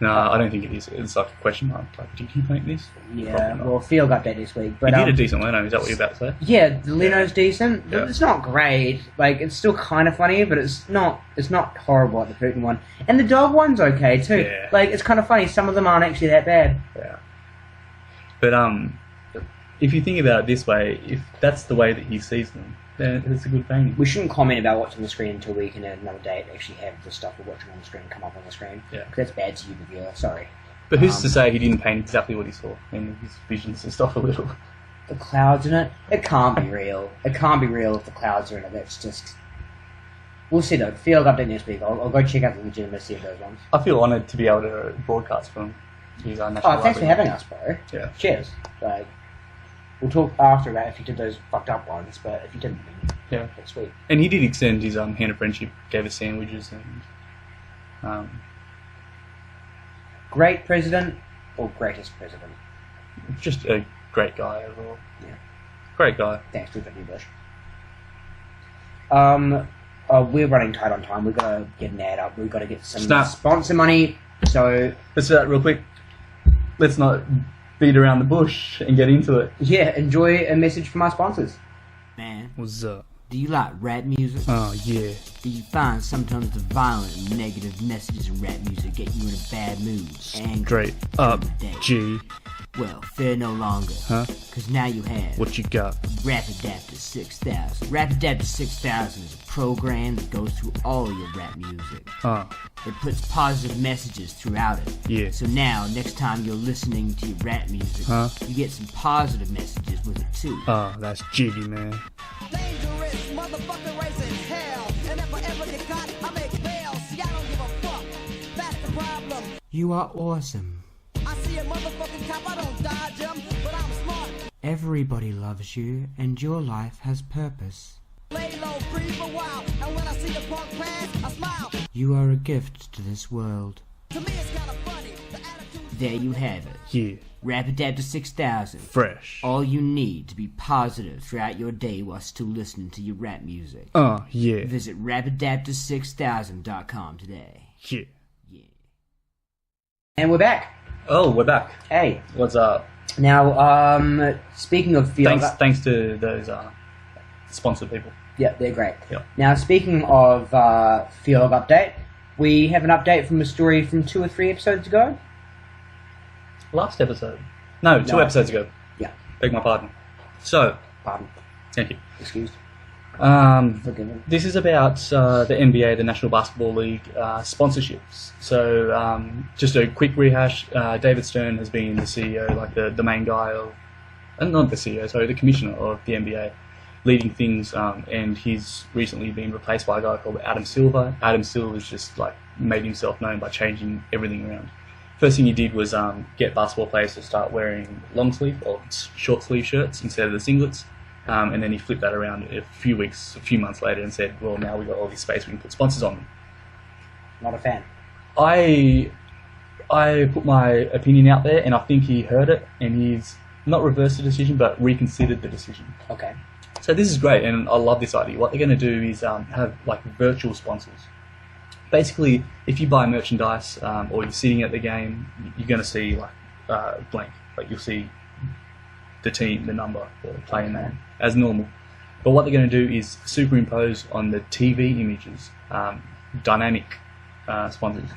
No, I don't think it is. It's like a question mark. Like, did he paint this? Yeah, well, FIAWG update this week. But, he did a decent Leno, is that what you're about to say? Yeah, the Leno's decent. Yeah. It's not great. Like, it's still kind of funny, but it's not horrible like the Putin one. And the dog one's okay, too. Yeah. Like, it's kind of funny. Some of them aren't actually that bad. Yeah. But, if you think about it this way, if that's the way that he sees them, then it's a good painting. We shouldn't comment about what's on the screen until we can, at another date, actually have the stuff we're watching on the screen come up on the screen. Yeah. Because that's bad to you, the viewer. Sorry. But who's to say he didn't paint exactly what he saw and his visions and stuff a little? The clouds in it? It can't be real. It can't be real if the clouds are in it. That's just... We'll see, though. FIAWG update next week. I'll go check out the legitimacy of those ones. I feel honoured to be able to broadcast from his own national thanks for library. having us, bro. Yeah. Cheers. Like, we'll talk after about if you did those fucked up ones, but if you didn't, then that's sweet. And he did extend his hand of friendship, gave us sandwiches and... Great president or greatest president? Just a great guy overall. Yeah. Great guy. Thanks to W. Bush. We're running tight on time. We've got to get an ad up. We've got to get some sponsor money. So let's do that real quick. Let's not beat around the bush and get into it. Yeah, enjoy a message from our sponsors. Man, What's up? do you like rap music? Oh, yeah. Do you find sometimes the violent and negative messages in rap music get you in a bad mood? Angry, Straight up, day? G. Well, fear no longer. Huh? Because now you have What you got? Rap Adapter 6000. Rap Adapter 6000 is a program that goes through all your rap music. It puts positive messages throughout it. Yeah. So now, next time you're listening to your rap music, you get some positive messages with it too. Oh, that's jiggy, man. Dangerous motherfucker racing hell. And if I ever get caught, I make bail. See, I don't give a fuck. That's the problem. You are awesome. I see a motherfucking cop, I don't dodge him, but I'm smart. Everybody loves you, and your life has purpose. Lay low, breathe a while, and when I see the punk pass, I smile. You are a gift to this world. To me, it's kind of funny. The attitude There you have it. Yeah. Rap Adapter 6000. Fresh. All you need to be positive throughout your day while still listening to your rap music. Yeah. Visit rapadapter6000.com today. Yeah. And we're back. Oh, we're back. Hey. What's up? Now, speaking of FIAWG... Thanks to those sponsored people. Yeah, they're great. Yeah. Now, speaking of FIAWG update, we have an update from a story from 2 or 3 episodes ago. Last episode? No, 2 episodes ago. Yeah. Beg my pardon. So... Pardon. Thank you. Excused. Forgiven. This is about the NBA, the National Basketball League, sponsorships. So, just a quick rehash. David Stern has been the CEO, like the main guy of... not the CEO, sorry, the commissioner of the NBA, leading things, and he's recently been replaced by a guy called Adam Silver. Adam Silver's just, like, made himself known by changing everything around. First thing he did was get basketball players to start wearing long sleeve or short sleeve shirts instead of the singlets. And then he flipped that around a few months later and said, well, now we've got all this space, we can put sponsors on them. Not a fan. I put my opinion out there, and I think he heard it, and he's not reversed the decision, but reconsidered the decision. Okay. So this is great, and I love this idea. What they're going to do is have like virtual sponsors. Basically, if you buy merchandise or you're sitting at the game, you're going to see like blank. Like you'll see the team, the number, the player name as normal. But what they're going to do is superimpose on the TV images dynamic sponsors.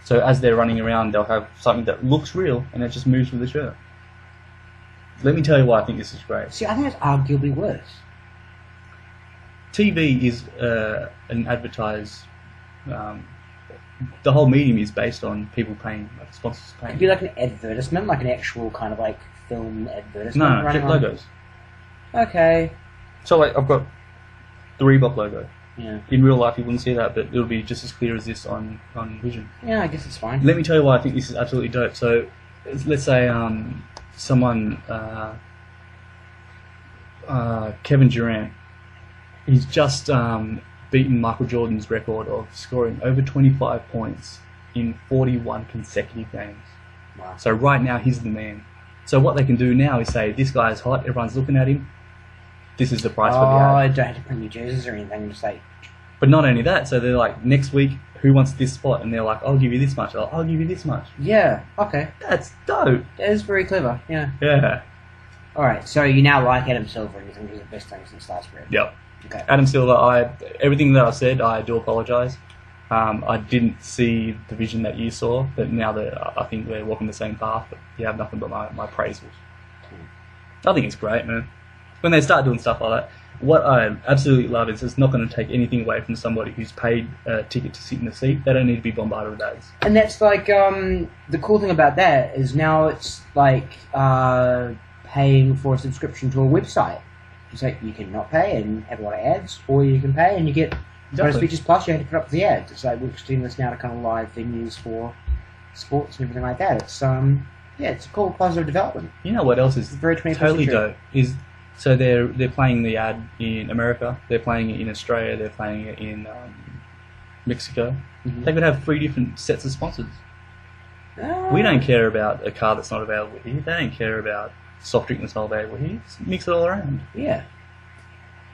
So as they're running around, they'll have something that looks real and it just moves with the shirt. Let me tell you why I think this is great. See, I think it's arguably worse. TV is an advertised... the whole medium is based on people paying, like sponsors paying. It'd be like an advertisement, like an actual kind of like film advertisement. No, running logos. Okay. So like I've got the Reebok logo. Yeah. In real life you wouldn't see that, but it'll be just as clear as this on Vision. Yeah, I guess it's fine. Let me tell you why I think this is absolutely dope. So let's say someone, Kevin Durant, he's just beaten Michael Jordan's record of scoring over 25 points in 41 consecutive games. Wow. So right now he's the man. So what they can do now is say, this guy is hot, everyone's looking at him, this is the price for the ad. I don't have to print new jerseys or anything, just like... But not only that, so they're like, next week, who wants this spot? And they're like, I'll give you this much, I'll give you this much. Yeah, okay. That's dope. That is very clever, yeah. Yeah. Alright, so you now like Adam Silver and you think he's the best thing since sliced bread? Yep. Okay. Adam Silver, everything that I said, I do apologise. I didn't see the vision that you saw, but now that I think we're walking the same path, you have nothing but my praises. I think it's great, man. When they start doing stuff like that, what I absolutely love is it's not going to take anything away from somebody who's paid a ticket to sit in the seat. They don't need to be bombarded with ads. And that's like, the cool thing about that is now it's like paying for a subscription to a website. It's like you can not pay and have a lot of ads, or you can pay and you get bonus features plus you have to put up the ads. It's like we're extending this now to kind of live venues for sports and everything like that. It's yeah, it's a cool positive development. You know what else is very 21st totally century. dope is so they're playing the ad in America, they're playing it in Australia, they're playing it in Mexico. Mm-hmm. They could have 3 different sets of sponsors. We don't care about a car that's not available here. They don't care about soft drink that's not available here. Just mix it all around. Yeah.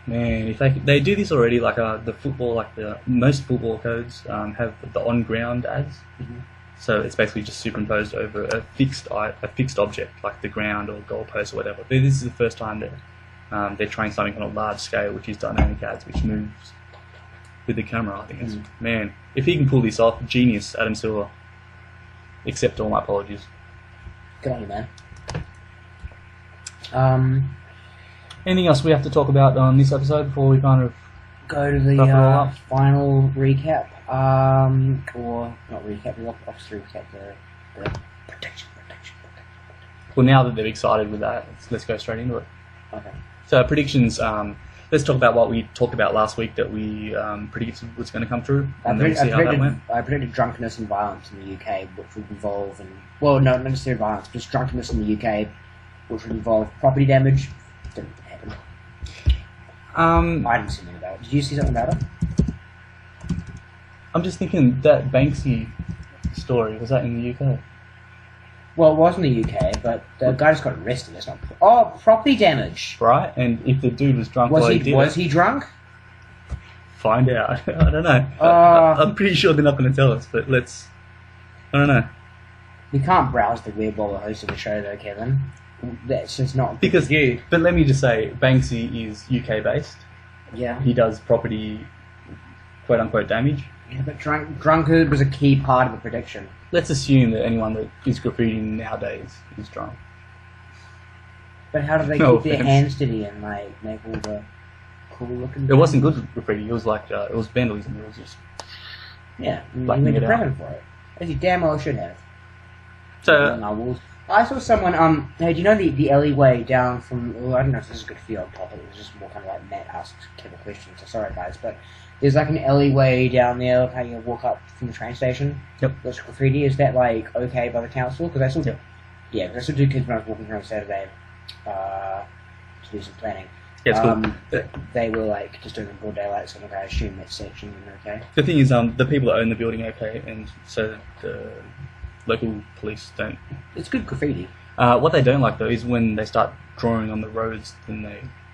Man, if they do this already, like the football, like most football codes have the on-ground ads. Mm-hmm. So it's basically just superimposed over a fixed object, like the ground or goalpost or whatever. But this is the first time that they're trying something on a large scale, which is dynamic ads, which moves with the camera. I think it's man, if he can pull this off, genius, Adam Silver. Accept all my apologies. Good on you, man. Anything else we have to talk about on this episode before we kind of go to the final recap? Or not recap, the opposite recap, the protection. Well, now that they're excited with that, let's go straight into it. Okay. So predictions. Let's talk about what we talked about last week that we predicted was going to come true, and then we'll see how that went. I predicted drunkenness and violence in the UK, which would involve, well, no, not necessarily violence, just drunkenness in the UK, which would involve property damage. Didn't happen. I didn't see anything about it. Did you see something about it? I'm just thinking that Banksy story, was that in the UK? Well, it was in the UK, but the guy just got arrested. That's not... property damage. Right, and if the dude was drunk while he did Was he drunk? Find out. I don't know. I'm pretty sure they're not going to tell us, but let's... I don't know. We can't browse the web while we're hosting the show, though, Kevin. That's just not because good for you. But let me just say, Banksy is UK based. Yeah. He does property, quote unquote, damage. Yeah, but drunkard was a key part of the prediction. Let's assume that anyone that is graffitiing nowadays is drunk. But how do they keep their hands steady and like make all the cool looking? It wasn't good graffiti. It was like it was vandalism. It was just he went to prison for it, as he damn well should have. So I saw someone. Hey, do you know the alleyway down from? Well, I don't know if this is good for your topic. It was just more kind of like Matt asked Kevin questions. So sorry, guys, but there's like an alleyway down there. How you walk up from the train station. Yep. That's graffiti. Is that like okay by the council? Because I saw. Yeah, because I saw 2 kids when I was walking here on Saturday to do some planning. Yeah, it's cool. They were like just doing it in broad daylight, so I assume that's section okay. The thing is, the people that own the building okay, and so the local police don't. It's good graffiti. What they don't like though is when they start drawing on the roads, then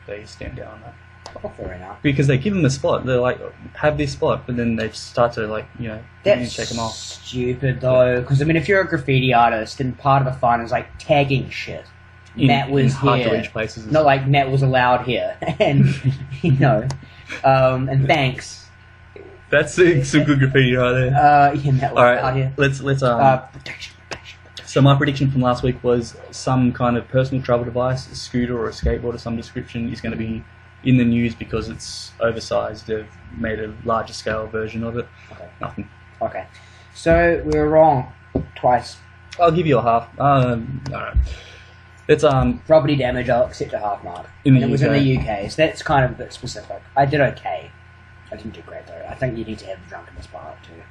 they stand down on that. Oh, fair enough. Because they give them the spot. They're like, have this spot, but then they start to like, that's check them off. Stupid though, because I mean, if you're a graffiti artist, then part of the fun is like tagging shit. Matt was in hard here. to reach places. Not like Matt was allowed here, and and thanks. That's some good graffiti right there. Matt was allowed here. Let's protection. So my prediction from last week was some kind of personal travel device, a scooter or a skateboard of some description, is going to be in the news because it's oversized. They've made a larger scale version of it. Okay. Nothing. Okay. So we were wrong twice. I'll give you a half. Alright. It's property damage. I'll accept a half mark. It was in the UK, so that's kind of a bit specific. I did okay. I didn't do great though. I think you need to have the drunkenness part too.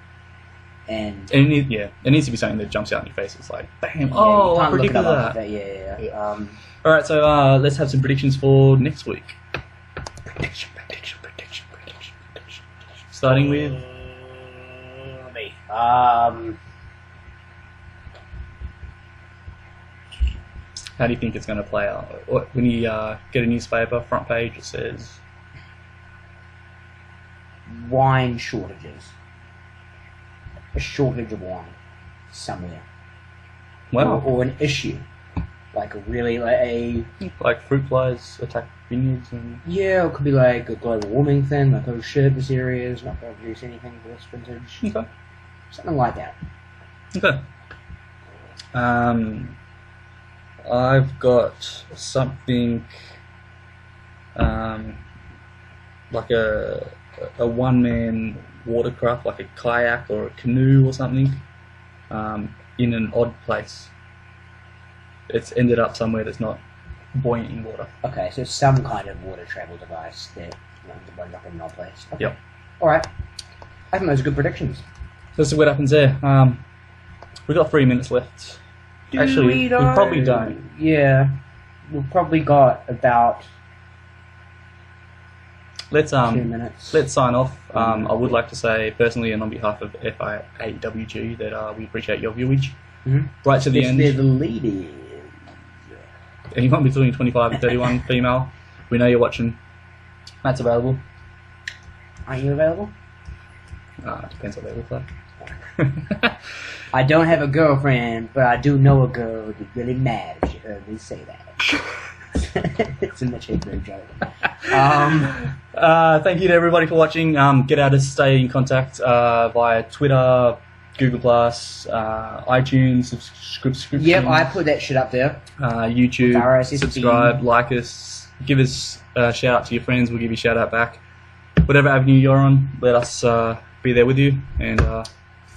And it needs to be something that jumps out in your face. It's like, bam! Yeah, oh, you can't predicted look it up that. Yeah. All right, so let's have some predictions for next week. Prediction. Starting with me. How do you think it's going to play out? When you get a newspaper front page, it says wine shortages. A shortage of wine somewhere. Wow. Or an issue. Like like fruit flies attack vineyards and... Yeah, it could be like a global warming thing, like, oh shit, this area is not going to produce anything for this vintage. Okay. Something like that. Okay. I've got something like a one-man watercraft, like a kayak or a canoe or something, in an odd place. It's ended up somewhere that's not buoyant in water. Okay, so it's some kind of water travel device that runs up in an odd place. Okay. Yep. Alright. I think those are good predictions. So let's see what happens there. We've got 3 minutes left. Actually, we probably don't. Yeah. We've probably got about... Let's 2 minutes. Let's sign off. I would like to say personally and on behalf of FIAWG that we appreciate your viewage. Mm-hmm. Right to the end. They're the ladies. Anyone between 25 and 31 female. We know you're watching. Matt's available. Are you available? Depends what they look like. I don't have a girlfriend, but I do know a girl who'd be really mad if she heard me say that. It's a much bigger joke. Thank you to everybody for watching. Get out to stay in contact via Twitter, Google+, iTunes, subscription. Yep, I put that shit up there. YouTube, subscribe, like us, give us a shout out to your friends, we'll give you a shout out back. Whatever avenue you're on, let us be there with you, and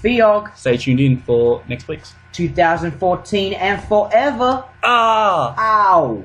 FIAWG. Stay tuned in for next week's. 2014 and forever. Ah! Ow!